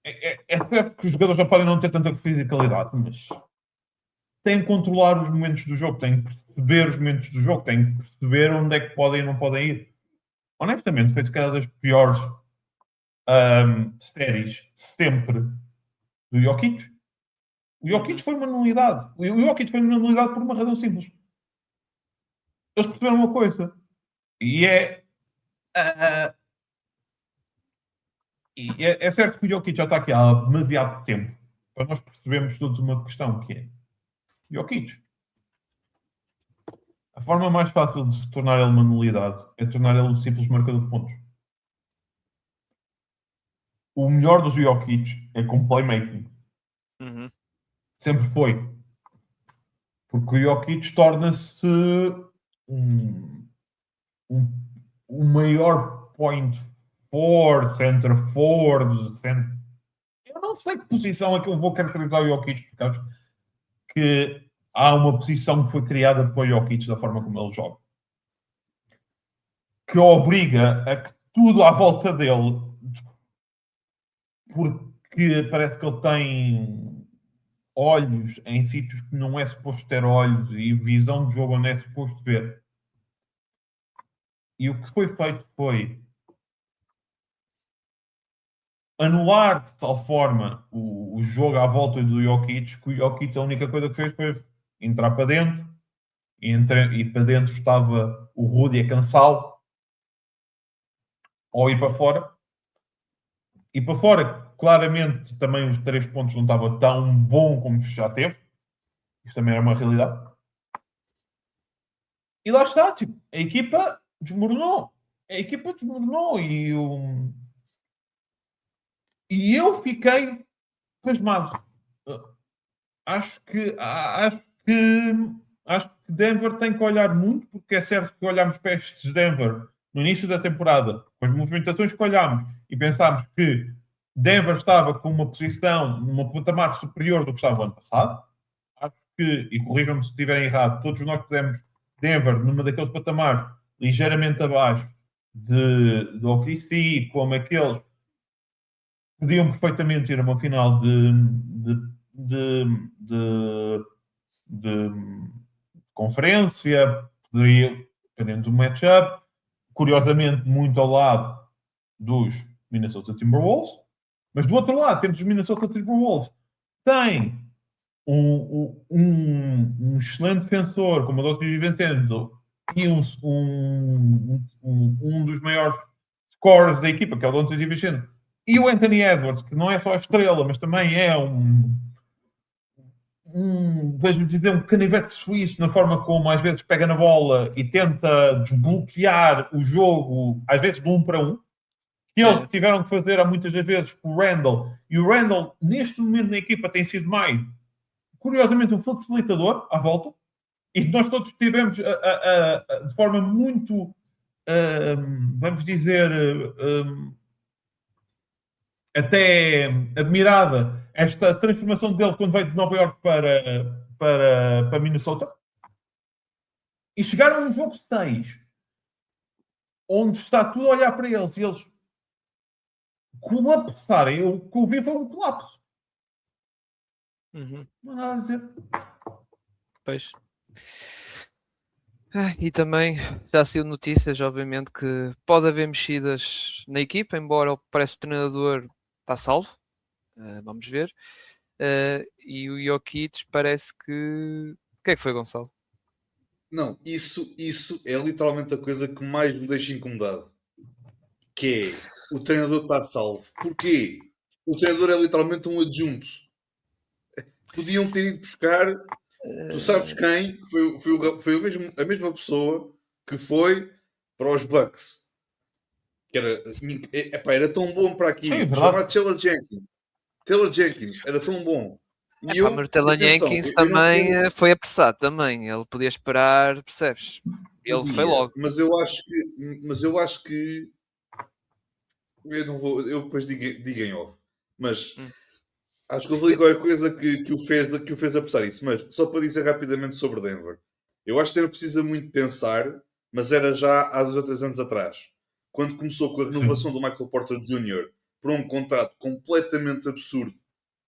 É certo que os jogadores já podem não ter tanta fisicalidade, mas têm que controlar os momentos do jogo, têm que perceber os momentos do jogo, têm que perceber onde é que podem e não podem ir. Honestamente, foi se calhar das piores séries sempre do Jokic. O Jokic foi uma nulidade. O Jokic foi uma nulidade por uma razão simples. Eles perceberam uma coisa. E é certo que o Jokic já está aqui há demasiado tempo para nós percebermos todos uma questão que é Jokic. A forma mais fácil de se tornar ele uma nulidade é tornar ele um simples marcador de pontos. O melhor dos Jokic é com playmaking. Sempre foi. Porque o Jokic torna-se um maior point forward, center forward. Eu não sei que posição é que eu vou caracterizar o Jokic, porque acho que há uma posição que foi criada para o Jokic da forma como ele joga. Que obriga a que tudo à volta dele, porque parece que ele tem olhos em sítios que não é suposto ter olhos e visão de jogo onde é suposto ver. E o que foi feito foi anular de tal forma o jogo à volta do Jokic, que o Jokic a única coisa que fez foi entrar para dentro, e para dentro estava o Rudy a cansá-lo, ou ir para fora. E para fora, claramente, também os 3 pontos não estava tão bom como já teve. Isso também era uma realidade. E lá está, tipo, a equipa desmoronou. E eu fiquei pasmado. Acho que Denver tem que olhar muito, porque é certo que olhámos para estes Denver no início da temporada, com as movimentações que olhámos e pensámos que Denver estava com uma posição, numa patamar superior do que estava no ano passado. Acho que, e corrijam-me se estiverem errado, todos nós podemos Denver numa daqueles patamares ligeiramente abaixo de OKC, como aqueles podiam perfeitamente ir a uma final de conferência, poderia, dependendo do matchup, curiosamente muito ao lado dos Minnesota Timberwolves, mas do outro lado temos os Minnesota Timberwolves, tem um excelente defensor como o Dr. Vincenzo e um dos maiores scorers da equipa, que é o Dr. Vincenzo, e o Anthony Edwards, que não é só a estrela, mas também é vejo-me dizer, um canivete suíço na forma como às vezes pega na bola e tenta desbloquear o jogo, às vezes de 1 para 1, que eles tiveram que fazer há muitas vezes com o Randall, e o Randall neste momento na equipa tem sido mais, curiosamente, um facilitador à volta, e nós todos tivemos de forma muito, vamos dizer, até admirada esta transformação dele quando veio de Nova York para Minnesota, e chegaram a um jogo 6 onde está tudo a olhar para eles e eles colapsarem. O que eu vi foi um colapso. Não há nada a dizer. Pois. E também já saiu notícias, obviamente, que pode haver mexidas na equipa, embora parece que o treinador está salvo. Vamos ver. E o Jokic parece que... O que é que foi, Gonçalo? Não, isso é literalmente a coisa que mais me deixa incomodado. Que é, o treinador está salvo. Porquê? O treinador é literalmente um adjunto. Podiam ter ido buscar... Tu sabes quem? Foi a mesma pessoa que foi para os Bucks. Que era tão bom para aqui. Sim, Chamado Taylor Jenkins. Taylor Jenkins era tão bom. Mas o Taylor Jenkins também foi apressado também. Ele podia esperar, percebes? Ele foi logo. Mas eu acho que eu não vou, eu depois digo em off. Mas acho que eu falei qualquer coisa que o fez apressar isso. Mas só para dizer rapidamente sobre Denver. Eu acho que Denver precisa muito pensar, mas era já há 2 ou 3 anos atrás. Quando começou com a renovação do Michael Porter Jr. por um contrato completamente absurdo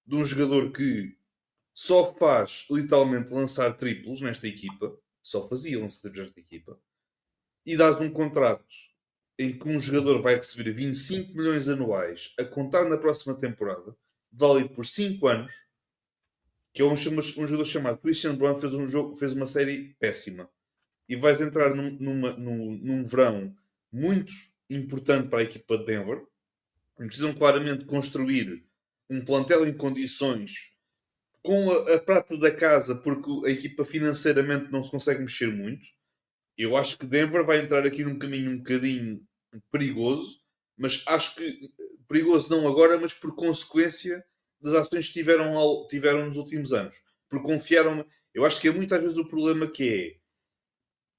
de um jogador que só faz literalmente lançar triplos nesta equipa, só fazia lançar triplos nesta equipa, e dás um contrato em que um jogador vai receber 25 milhões anuais a contar na próxima temporada, válido por 5 anos, que é um jogador chamado Christian Brown, fez uma série péssima. E vais entrar num verão muito importante para a equipa de Denver. Precisam claramente construir um plantel em condições com a prata da casa, porque a equipa financeiramente não se consegue mexer muito. Eu acho que Denver vai entrar aqui num caminho um bocadinho perigoso, mas acho que perigoso não agora, mas por consequência das ações que tiveram nos últimos anos. Porque confiaram... Eu acho que é muitas vezes o problema que é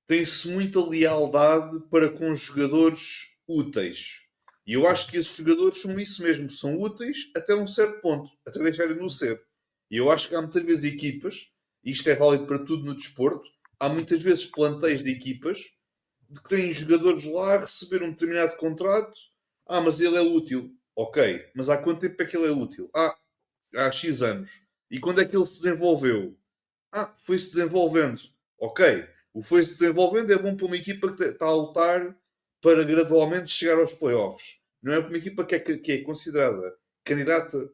tem-se muita lealdade para com jogadores úteis. E eu acho que esses jogadores são isso mesmo, são úteis até um certo ponto, até deixarem de não ser. E eu acho que há muitas vezes equipas, e isto é válido para tudo no desporto, há muitas vezes plantéis de equipas de que têm jogadores lá a receber um determinado contrato. Mas ele é útil. Ok, mas há quanto tempo é que ele é útil? Há X anos. E quando é que ele se desenvolveu? Foi-se desenvolvendo. Ok, o foi-se desenvolvendo é bom para uma equipa que está a lutar para gradualmente chegar aos playoffs. Não é para uma equipa que é considerada candidata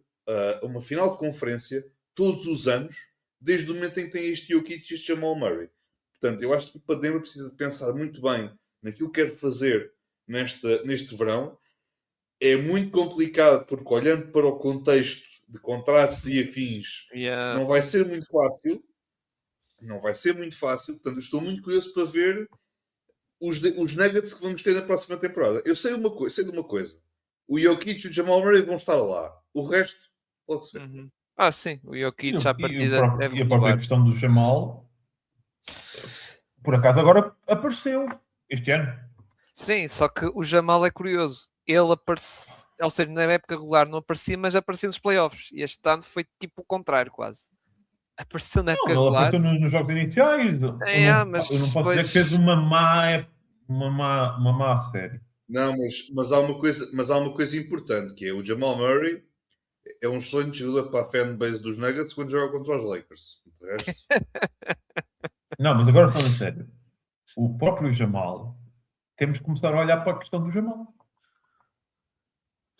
a uma final de conferência todos os anos, desde o momento em que tem este Jokic e este Jamal Murray. Portanto, eu acho que o Denver precisa de pensar muito bem naquilo que quer fazer neste verão. É muito complicado, porque olhando para o contexto de contratos e afins, não vai ser muito fácil. Não vai ser muito fácil. Portanto, eu estou muito curioso para ver os Nuggets que vamos ter na próxima temporada. Eu sei de uma coisa. O Jokic e o Jamal Murray vão estar lá. O resto, pode ser. Sim. O Jokic à partida e a própria questão do Jamal, por acaso agora apareceu este ano. Sim, só que o Jamal é curioso. Ele aparece, ou seja, na época regular não aparecia, mas aparecia nos playoffs. E este ano foi tipo o contrário, quase. Apareceu na época Não, ele regular. apareceu nos jogos iniciais. Mas Eu não posso dizer que depois... fez uma má série. Não, mas há uma coisa importante, que é o Jamal Murray é um excelente jogador para a fanbase dos Nuggets quando joga contra os Lakers. De resto, Não, mas agora falando a sério, o próprio Jamal, temos que começar a olhar para a questão do Jamal.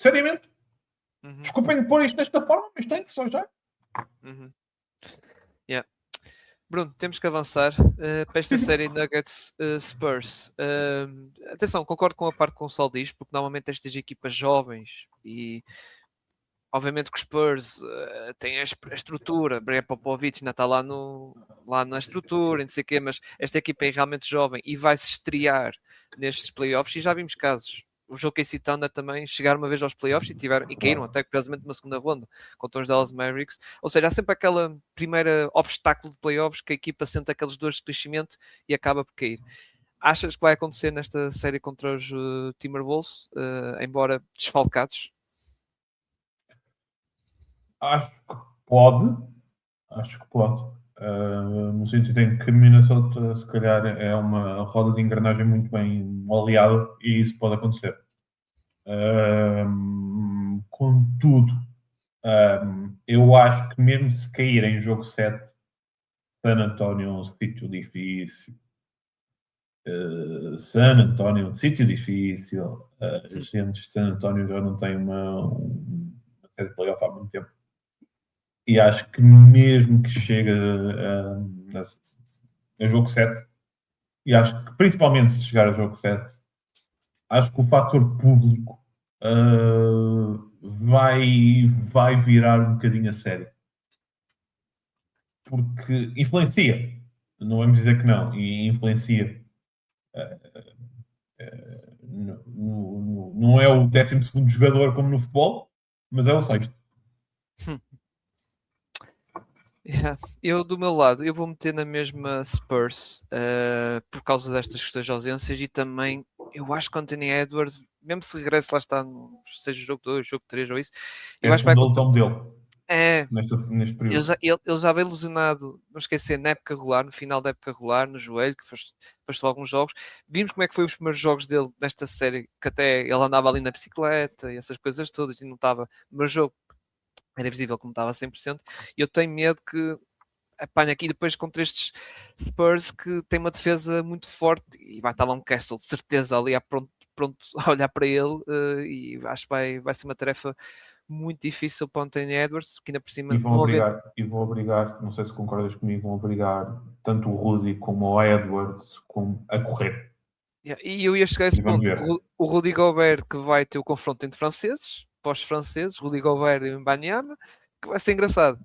Seriamente. Uhum, Desculpem de pôr isto desta forma, mas tem de só já. uhum. Yeah. Bruno, temos que avançar para esta série Nuggets Spurs. Atenção, concordo com a parte que o Sol diz, porque normalmente estas equipas jovens e obviamente que os Spurs têm a estrutura, Brian Popovich ainda está lá na estrutura, não sei o quê, mas esta equipa é realmente jovem e vai se estrear nestes playoffs e já vimos casos. O jogo KC Thunder também chegaram uma vez aos playoffs e caíram até curiosamente na segunda ronda contra os Dallas Mavericks. Ou seja, há sempre aquela primeira obstáculo de playoffs que a equipa sente aqueles dores de crescimento e acaba por cair. Achas que vai acontecer nesta série contra os Timberwolves, embora desfalcados? Acho que pode. Acho que pode. No sentido em que Minnesota, se calhar, é uma roda de engrenagem muito bem oleada e isso pode acontecer. Contudo, eu acho que mesmo se cair em jogo 7, San Antonio é um sítio difícil. San Antonio é um sítio difícil. As gente de San Antonio já não tem uma série de playoff há muito tempo. E acho que mesmo que chegue a jogo 7, e acho que principalmente se chegar a jogo 7, acho que o fator público vai virar um bocadinho a sério. Porque influencia. Não vamos dizer que não. E influencia. Não é o 12º jogador como no futebol, mas é o 6º. Yeah. Eu, do meu lado, eu vou meter na mesma Spurs por causa destas questões de ausências e também eu acho que o Anthony Edwards, mesmo se regresse lá está, seja jogo 2, jogo 3 ou isso, eu acho que vai lesão dele neste período. ele já veio lesionado, não esquecer, na época regular, no final da época regular, no joelho, que fez alguns jogos. Vimos como é que foi os primeiros jogos dele nesta série, que até ele andava ali na bicicleta e essas coisas todas e não estava no meu jogo. Era visível que não estava a 100%, e eu tenho medo que apanhe aqui depois contra estes Spurs que tem uma defesa muito forte e vai estar lá um Castle de certeza ali pronto a olhar para ele e acho que vai ser uma tarefa muito difícil para o Anthony Edwards, que ainda por cima... E vão obrigar, não sei se concordas comigo, vão obrigar tanto o Rudy como o Edwards a correr. E eu ia chegar a esse ponto. O Rudy Gobert que vai ter o confronto entre franceses, pós-franceses, Rudy Gobert e o Wembanyama, que vai ser engraçado.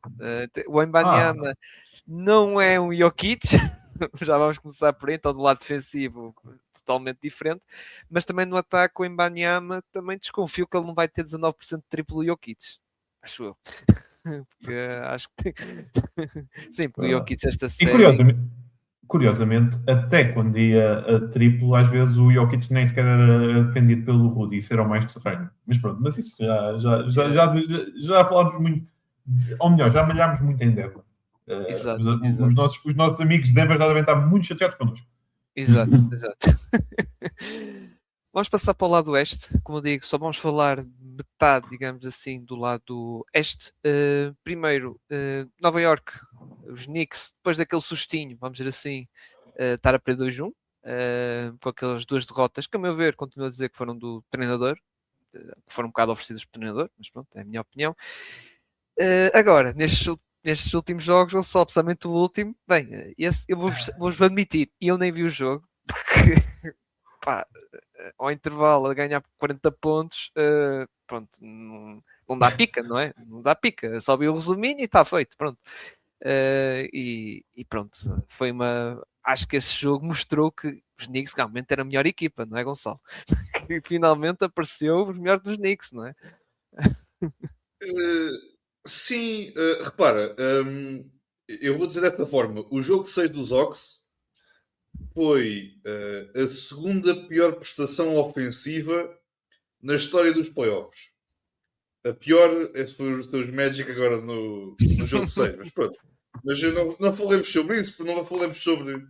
O Wembanyama não é um Jokic, já vamos começar por aí, então do lado defensivo totalmente diferente, mas também no ataque o Wembanyama também desconfio que ele não vai ter 19% de triplo Jokic, acho eu. Porque acho que tem... Sim, porque o Jokic esta série... E curiosamente, até quando ia a triplo, às vezes o Jokic nem sequer era defendido pelo Rudy, isso era o mais estranho. Mas pronto, mas isso já falámos muito, ou melhor, já malhámos muito em Denver. Exato. Os nossos amigos de Denver já devem estar muito chateados connosco. Exato. Vamos passar para o lado oeste, como eu digo, só vamos falar metade, digamos assim, do lado este. Primeiro, Nova York, os Knicks, depois daquele sustinho, vamos dizer assim, estar a perder 2-1, com aquelas duas derrotas, que a meu ver, continuo a dizer que foram do treinador, que foram um bocado oferecidas pelo treinador, mas pronto, é a minha opinião. Agora, nestes últimos jogos, ou só precisamente o último, bem, esse eu vos admitir, eu nem vi o jogo, porque pá, ao intervalo a ganhar por 40 pontos, pronto, não dá pica, não é? Não dá pica, só vi o resuminho e está feito, pronto. E pronto, foi acho que esse jogo mostrou que os Knicks realmente eram a melhor equipa, não é, Gonçalo? Que finalmente apareceu os melhores dos Knicks, não é? Sim, repara, eu vou dizer desta forma: o jogo 6 dos Hawks foi a segunda pior prestação ofensiva na história dos playoffs. A pior foi os teus Magic agora no jogo 6, mas pronto. Mas eu não falemos sobre isso, não falemos sobre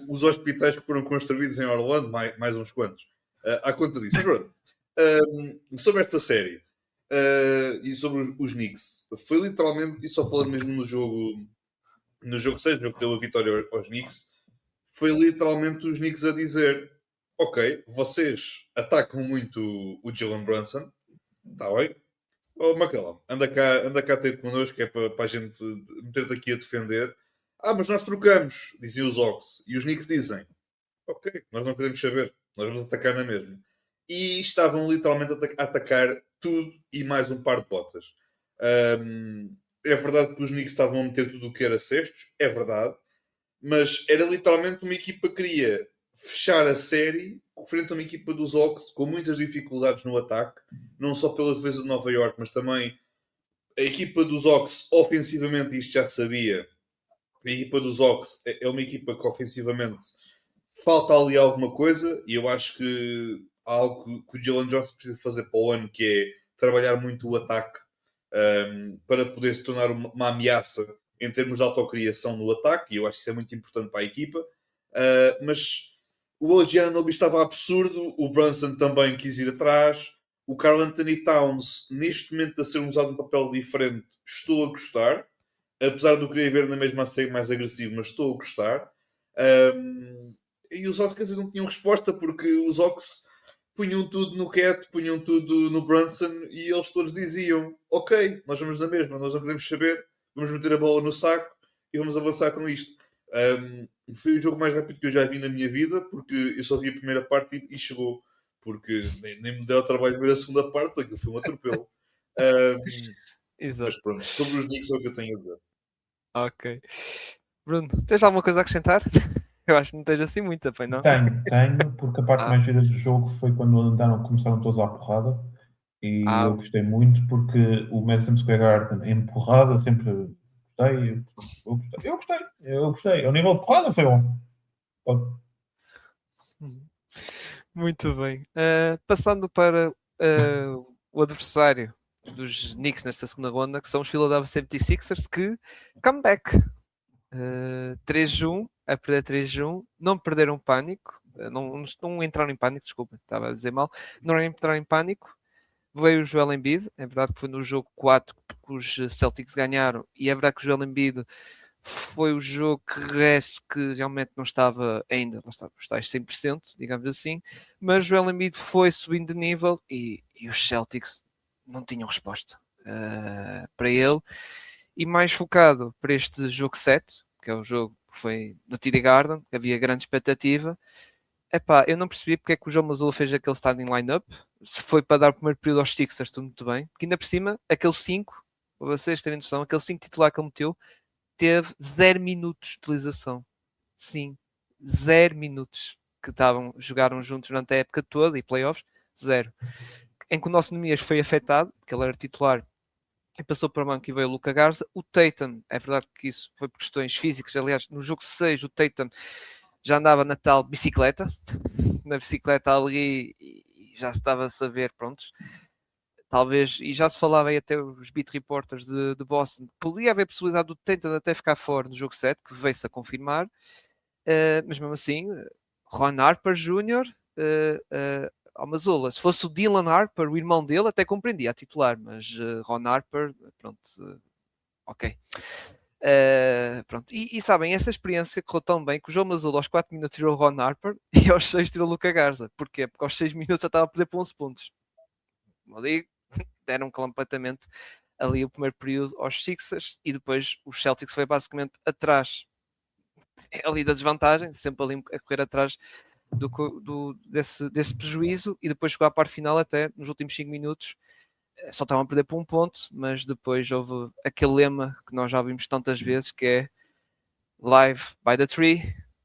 os hospitais que foram construídos em Orlando, mais uns quantos. À conta disso. Mas pronto. Sobre esta série e sobre os Knicks, foi literalmente, e só falando mesmo no jogo 6, no jogo que deu a vitória aos Knicks, foi literalmente os Knicks a dizer: ok, vocês atacam muito o Jalen Brunson, está bem? Oh, McCallum, anda cá ter connosco, que é para a gente meter-te aqui a defender. Mas nós trocamos, diziam os Ox. E os Knicks dizem: ok, nós não queremos saber, nós vamos atacar na mesma. E estavam literalmente a atacar tudo e mais um par de botas. É verdade que os Knicks estavam a meter tudo o que era cestos, é verdade, mas era literalmente uma equipa que queria fechar a série frente a uma equipa dos Hawks com muitas dificuldades no ataque, não só pela defesa de Nova York, mas também a equipa dos Hawks ofensivamente, isto já sabia, a equipa dos Hawks é uma equipa que ofensivamente falta ali alguma coisa e eu acho que há algo que o Jalen Johnson precisa fazer para o ano, que é trabalhar muito o ataque para poder se tornar uma ameaça em termos de autocriação no ataque, e eu acho que isso é muito importante para a equipa. Mas o OG Anunoby estava absurdo, o Brunson também quis ir atrás, o Karl Anthony Towns, neste momento, a ser usado um papel diferente, estou a gostar, apesar de eu querer ver na mesma ser mais agressivo, mas estou a gostar. E os Hawks, quer dizer, não tinham resposta, porque os Hawks punham tudo no Cat, punham tudo no Brunson e eles todos diziam: ok, nós vamos na mesma, nós não queremos saber, vamos meter a bola no saco e vamos avançar com isto. Foi o jogo mais rápido que eu já vi na minha vida, porque eu só vi a primeira parte e chegou, porque nem me deu ao trabalho de ver a segunda parte, porque foi um atropelo. Mas Exato. pronto, sobre os Knicks é o que eu tenho a dizer. Ok. Bruno, tens alguma coisa a acrescentar? Eu acho que não tens assim muita, pois não? Tenho, porque a parte Ah. mais gira do jogo foi quando começaram todos à porrada. E eu gostei muito porque o Madison Square Garden em porrada sempre gostei. Eu gostei. O nível de porrada foi bom. Muito bem. Passando para o adversário dos Knicks nesta segunda ronda, que são os Philadelphia 76ers, que comeback. 3-1, a perder 3-1, não perderam pânico, não entraram em pânico, desculpa, estava a dizer mal, não entraram em pânico. Veio o Joel Embiid, é verdade que foi no jogo 4 que os Celtics ganharam, e é verdade que o Joel Embiid foi o jogo que regresso que realmente não estava ainda, não estava os tais 100%, digamos assim, mas o Joel Embiid foi subindo de nível e os Celtics não tinham resposta para ele, e mais focado para este jogo 7, que é o jogo que foi no TD Garden, que havia grande expectativa. Epá, eu não percebi porque é que o João Mazzulla fez aquele starting line-up. Se foi para dar o primeiro período aos Sixers, tudo muito bem. Porque ainda por cima, aqueles 5, para vocês terem noção, aquele 5 titular que ele meteu, teve 0 minutos de utilização. Sim, 0 minutos que jogaram juntos durante a época toda e playoffs, 0. Em que o nosso Nemias foi afetado, porque ele era titular e passou para o banco e veio o Luka Garza. O Tatum, é verdade que isso foi por questões físicas. Aliás, no jogo 6, o Tatum já andava na tal bicicleta, na bicicleta ali, e já se estava a saber, prontos. Talvez, e já se falava aí até os beat reporters de Boston, podia haver possibilidade do Tatum até ficar fora no jogo 7, que veio-se a confirmar, mas mesmo assim, Ron Harper Jr., Mazzulla, se fosse o Dylan Harper, o irmão dele, até compreendia a titular, mas Ron Harper, pronto, ok. Pronto. E sabem, essa experiência correu tão bem que o João Mazzulla aos 4 minutos tirou o Ron Harper e aos 6 tirou o Luka Garza. Porquê? Porque aos 6 minutos já estava a perder por 11 pontos. Como eu digo, deram completamente ali o primeiro período aos Sixers e depois os Celtics foi basicamente atrás ali da desvantagem, sempre ali a correr atrás desse prejuízo, e depois chegou à parte final até nos últimos 5 minutos só estavam a perder por 1 ponto, mas depois houve aquele lema que nós já vimos tantas vezes, que é live by the tree,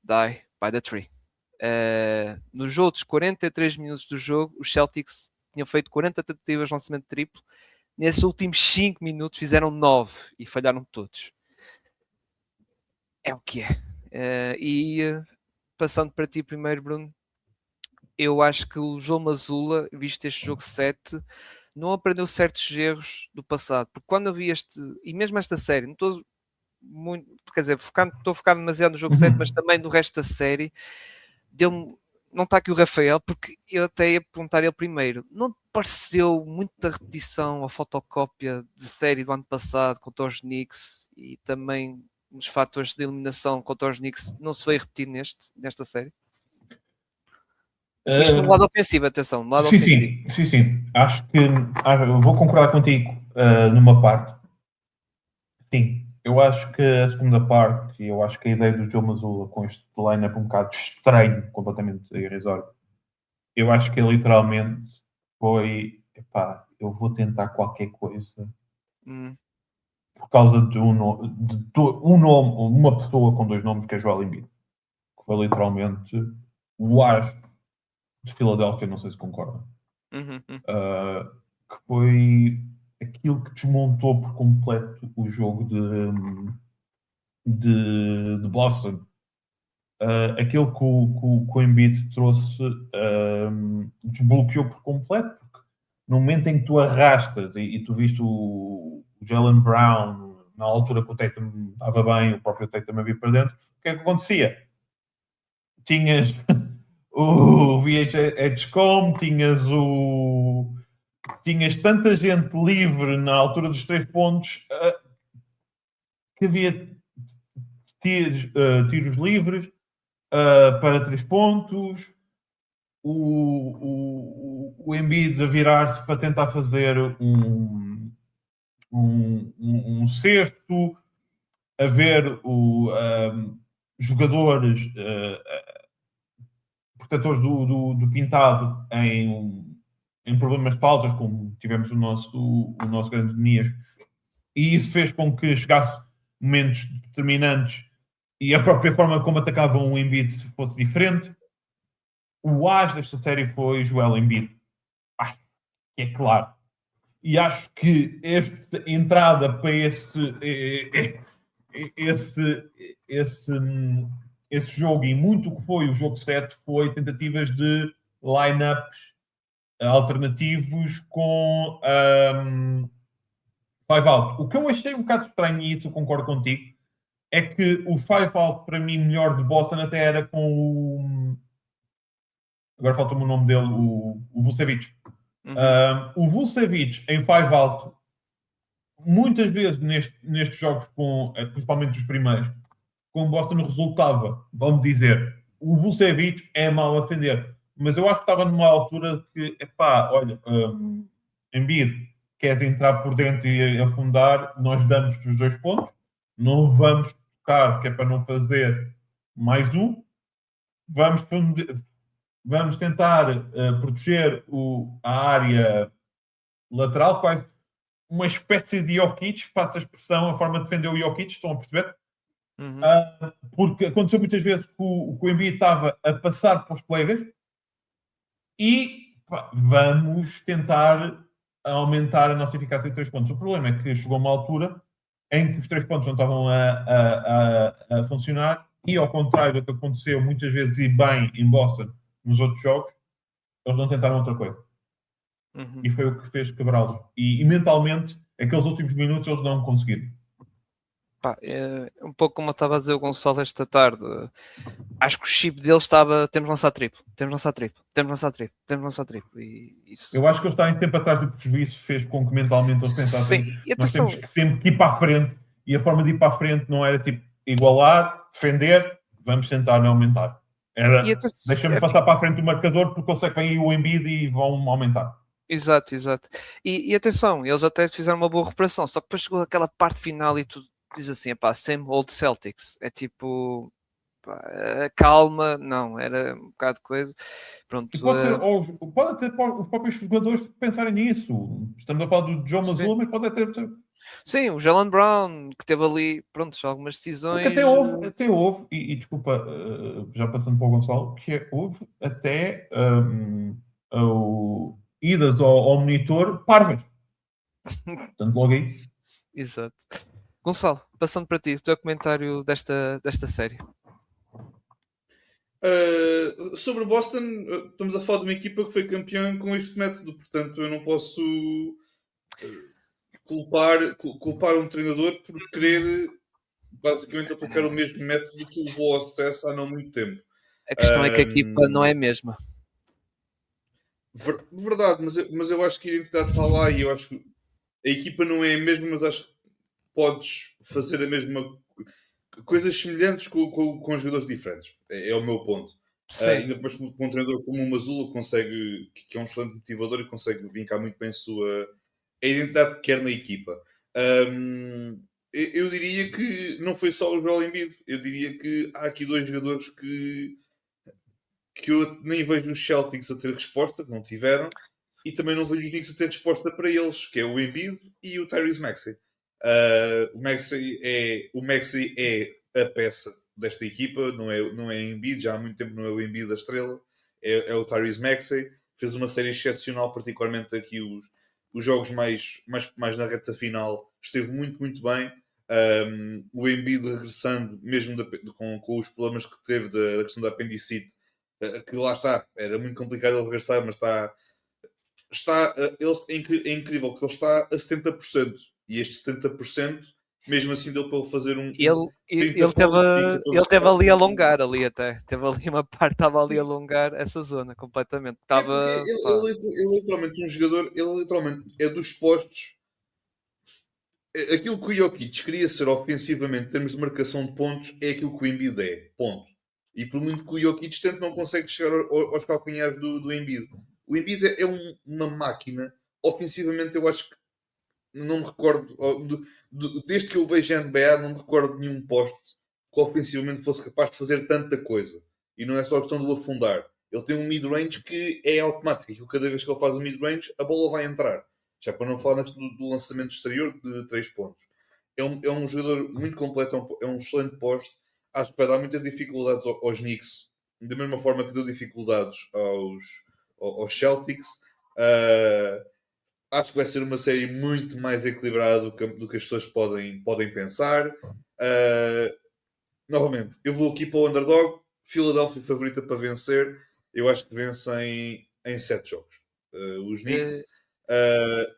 die by the tree. Nos outros 43 minutos do jogo, os Celtics tinham feito 40 tentativas de lançamento triplo. Nesses últimos 5 minutos fizeram 9 e falharam todos. É o que é. Passando para ti primeiro, Bruno, eu acho que o João Mazzulla, visto este jogo 7, não aprendeu certos erros do passado. Porque quando eu vi e mesmo esta série, não estou muito, quer dizer, estou focado demasiado no jogo 7, mas também no resto da série, deu-me. Não está aqui o Rafael, porque eu até ia perguntar ele primeiro. Não te pareceu muita repetição a fotocópia de série do ano passado contra os Knicks e também nos fatores de eliminação contra os Knicks não se veio repetir nesta série? Isto no lado ofensivo, atenção, no lado ofensivo. Sim. Acho que vou concordar contigo numa parte. Sim, eu acho que a segunda parte, e eu acho que a ideia do Joe Mazzulla com este line-up um bocado estranho, completamente irrisório, eu acho que literalmente foi, epá, eu vou tentar qualquer coisa por causa de um nome, uma pessoa com dois nomes, que é Joel Embiid, que foi literalmente o as de Filadélfia, não sei se concordam. Que foi aquilo que desmontou por completo o jogo de Boston. Aquilo que o Embiid trouxe desbloqueou por completo, porque no momento em que tu arrastas e tu viste o Jaylen Brown, na altura que o Tatum estava bem, o próprio Tatum havia para dentro, o que é que acontecia? Tinhas o VHHcom, tinhas tanta gente livre na altura dos 3 pontos que havia tiros livres para 3 pontos, o Embiid a virar-se para tentar fazer um cesto, a ver jogadores protetores do pintado em problemas de faltas, como tivemos o nosso grande Nias, e isso fez com que chegasse momentos determinantes e a própria forma como atacavam o Embiid fosse diferente. O as desta série foi Joel Embiid. Acho que é claro. E acho que esta entrada para esse jogo, e muito o que foi o jogo 7, foi tentativas de line-ups alternativos com five out. O que eu achei um bocado estranho, e isso eu concordo contigo, é que o five out para mim melhor de Boston até era com o... Agora falta-me o nome dele, o Vucevic. O Vucevic em five out, muitas vezes nestes jogos, principalmente os primeiros, com Boston resultava, vamos dizer, o Vucevic é mal a defender. Mas eu acho que estava numa altura que, epá, olha, Embiid, queres entrar por dentro e afundar, nós damos os 2 pontos, não vamos tocar, que é para não fazer mais um, vamos tentar proteger a área lateral, quase uma espécie de Jokic, passa a expressão, a forma de defender o Jokic, estão a perceber? Porque aconteceu muitas vezes que o Embiid estava a passar para os colegas e vamos tentar aumentar a nossa eficácia de 3 pontos. O problema é que chegou uma altura em que os 3 pontos não estavam a funcionar e, ao contrário do que aconteceu muitas vezes e bem em Boston nos outros jogos, eles não tentaram outra coisa. E foi o que fez quebrá-los. E mentalmente, aqueles últimos minutos, eles não conseguiram. É um pouco como eu estava a dizer o Gonçalo esta tarde. Acho que o chip deles estava: temos de lançar triplo. E isso... Eu acho que eles estarem sempre atrás do prejuízo fez com que mentalmente eles pensassem: nós temos que sempre ir para a frente, e a forma de ir para a frente não era tipo igualar, defender, vamos tentar não aumentar. Era deixa-me passar para a frente do marcador, porque eu sei que vem aí o Embiid e vão aumentar. Exato. E atenção, eles até fizeram uma boa recuperação, só que depois chegou aquela parte final e tu diz assim: same old Celtics. É tipo, calma, não, era um bocado de coisa. Pronto. E pode ter os próprios jogadores pensarem nisso. Estamos a falar do Joe Mazzulla, mas pode ter. Sim, o Jaylen Brown, que teve ali, pronto, algumas decisões. Porque até houve e desculpa, já passando para o Gonçalo, que houve até idas ao monitor parvas. Portanto, logo aí. Exato. Gonçalo, passando para ti, o teu comentário desta série. Sobre o Boston, estamos a falar de uma equipa que foi campeã com este método, portanto eu não posso culpar um treinador por querer basicamente aplicar o mesmo método que levou ao sucesso há não muito tempo. A questão é que a equipa não é a mesma. Verdade, mas eu acho que a identidade está lá e eu acho que a equipa não é a mesma, mas acho que podes fazer a mesma coisas semelhantes com jogadores diferentes. É o meu ponto. Ainda depois com um treinador como o Mazula consegue, que é um excelente motivador e consegue vincar muito bem a identidade que quer na equipa. Eu diria que não foi só o Joel Embiid. Eu diria que há aqui dois jogadores que eu nem vejo os Celtics a ter resposta, que não tiveram, e também não vejo os Knicks a ter resposta para eles, que é o Embiid e o Tyrese Maxey. O Maxey é a peça desta equipa, não é Embiid, já há muito tempo não é o Embiid da estrela, é o Tyrese Maxey. Fez uma série excepcional, particularmente aqui os jogos mais na reta final, esteve muito, muito bem. O Embiid regressando, mesmo com os problemas que teve da questão da apendicite, que lá está, era muito complicado ele regressar, mas é incrível que ele está a 70%, e este 70%, mesmo assim deu para ele fazer um 30 pontos e 14 Ele teve ali a ressaltos. alongar ali até. Teve ali uma parte, estava ali a alongar essa zona completamente. É porque Estava, ele literalmente um jogador, ele literalmente é dos postos. Aquilo que o Jokic queria ser ofensivamente em termos de marcação de pontos é aquilo que o Embiid é, ponto. E por muito que o Jokic tente, não consegue chegar aos calcanhares do Embiid. O Embiid é uma máquina. Ofensivamente, eu acho que não me recordo, desde que eu vejo a NBA, não me recordo de nenhum poste que ofensivamente fosse capaz de fazer tanta coisa. E não é só questão de o afundar. Ele tem um mid-range que é automático. E cada vez que ele faz um mid-range, a bola vai entrar. Já para não falar do lançamento exterior de 3 pontos. É um jogador muito completo, é um excelente poste. Acho que vai dar muitas dificuldades aos Knicks, da mesma forma que deu dificuldades aos Celtics. Acho que vai ser uma série muito mais equilibrada do que as pessoas podem pensar. Novamente, eu vou aqui para o underdog. Philadelphia favorita para vencer. Eu acho que vencem em 7 jogos. Os Knicks,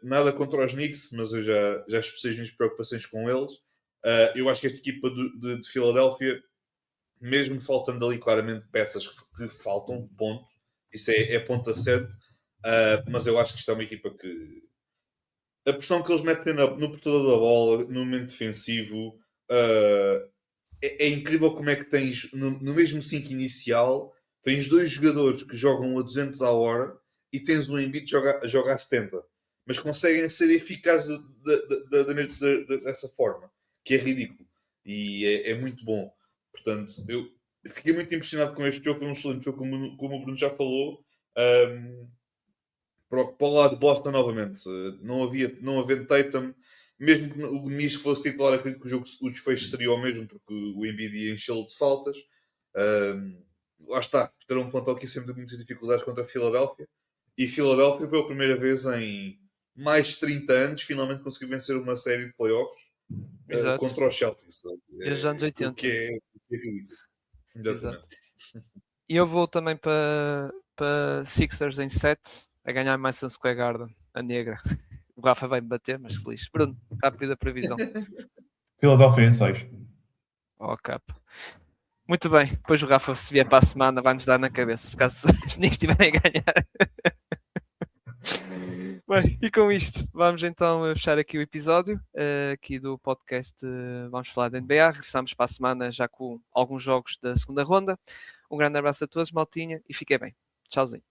nada contra os Knicks, mas eu já expressei as minhas preocupações com eles. Eu acho que esta equipa de Filadélfia, mesmo faltando ali claramente peças que faltam, ponto. Isso é ponto certo. Mas eu acho que isto é uma equipa que a pressão que eles metem no portador da bola, no momento defensivo, é incrível como é que tens no mesmo 5 inicial, tens dois jogadores que jogam a 200 a hora e tens um Embiid que joga a 70, mas conseguem ser eficazes dessa forma, que é ridículo e é muito bom. Portanto, eu fiquei muito impressionado com este jogo. Foi um excelente jogo, como o Bruno já falou. Para o lado de Boston, novamente, não havendo Tatum, mesmo que o Nis fosse titular, acredito que o desfecho seria o mesmo, porque o Embiid ia enchê-lo de faltas. Lá está, terão um ponto aqui sempre de muitas dificuldades contra a Filadélfia. E Filadélfia, pela primeira vez em mais de 30 anos, finalmente conseguiu vencer uma série de playoffs contra os Celtics. Desde os anos 80. O que é ridículo. Exato. E eu vou também para Sixers em 7, a ganhar Madison Square Garden, a negra. O Rafa vai me bater, mas feliz. Bruno, rápida previsão. Philadelphia em 6. Oh, capa. Muito bem, depois o Rafa, se vier para a semana, vai-nos dar na cabeça, se caso os Knicks estiverem a ganhar. Bem, e com isto, vamos então fechar aqui o episódio aqui do podcast Vamos Falar da NBA. Regressamos para a semana já com alguns jogos da segunda ronda. Um grande abraço a todos, maltinha, e fiquem bem. Tchauzinho.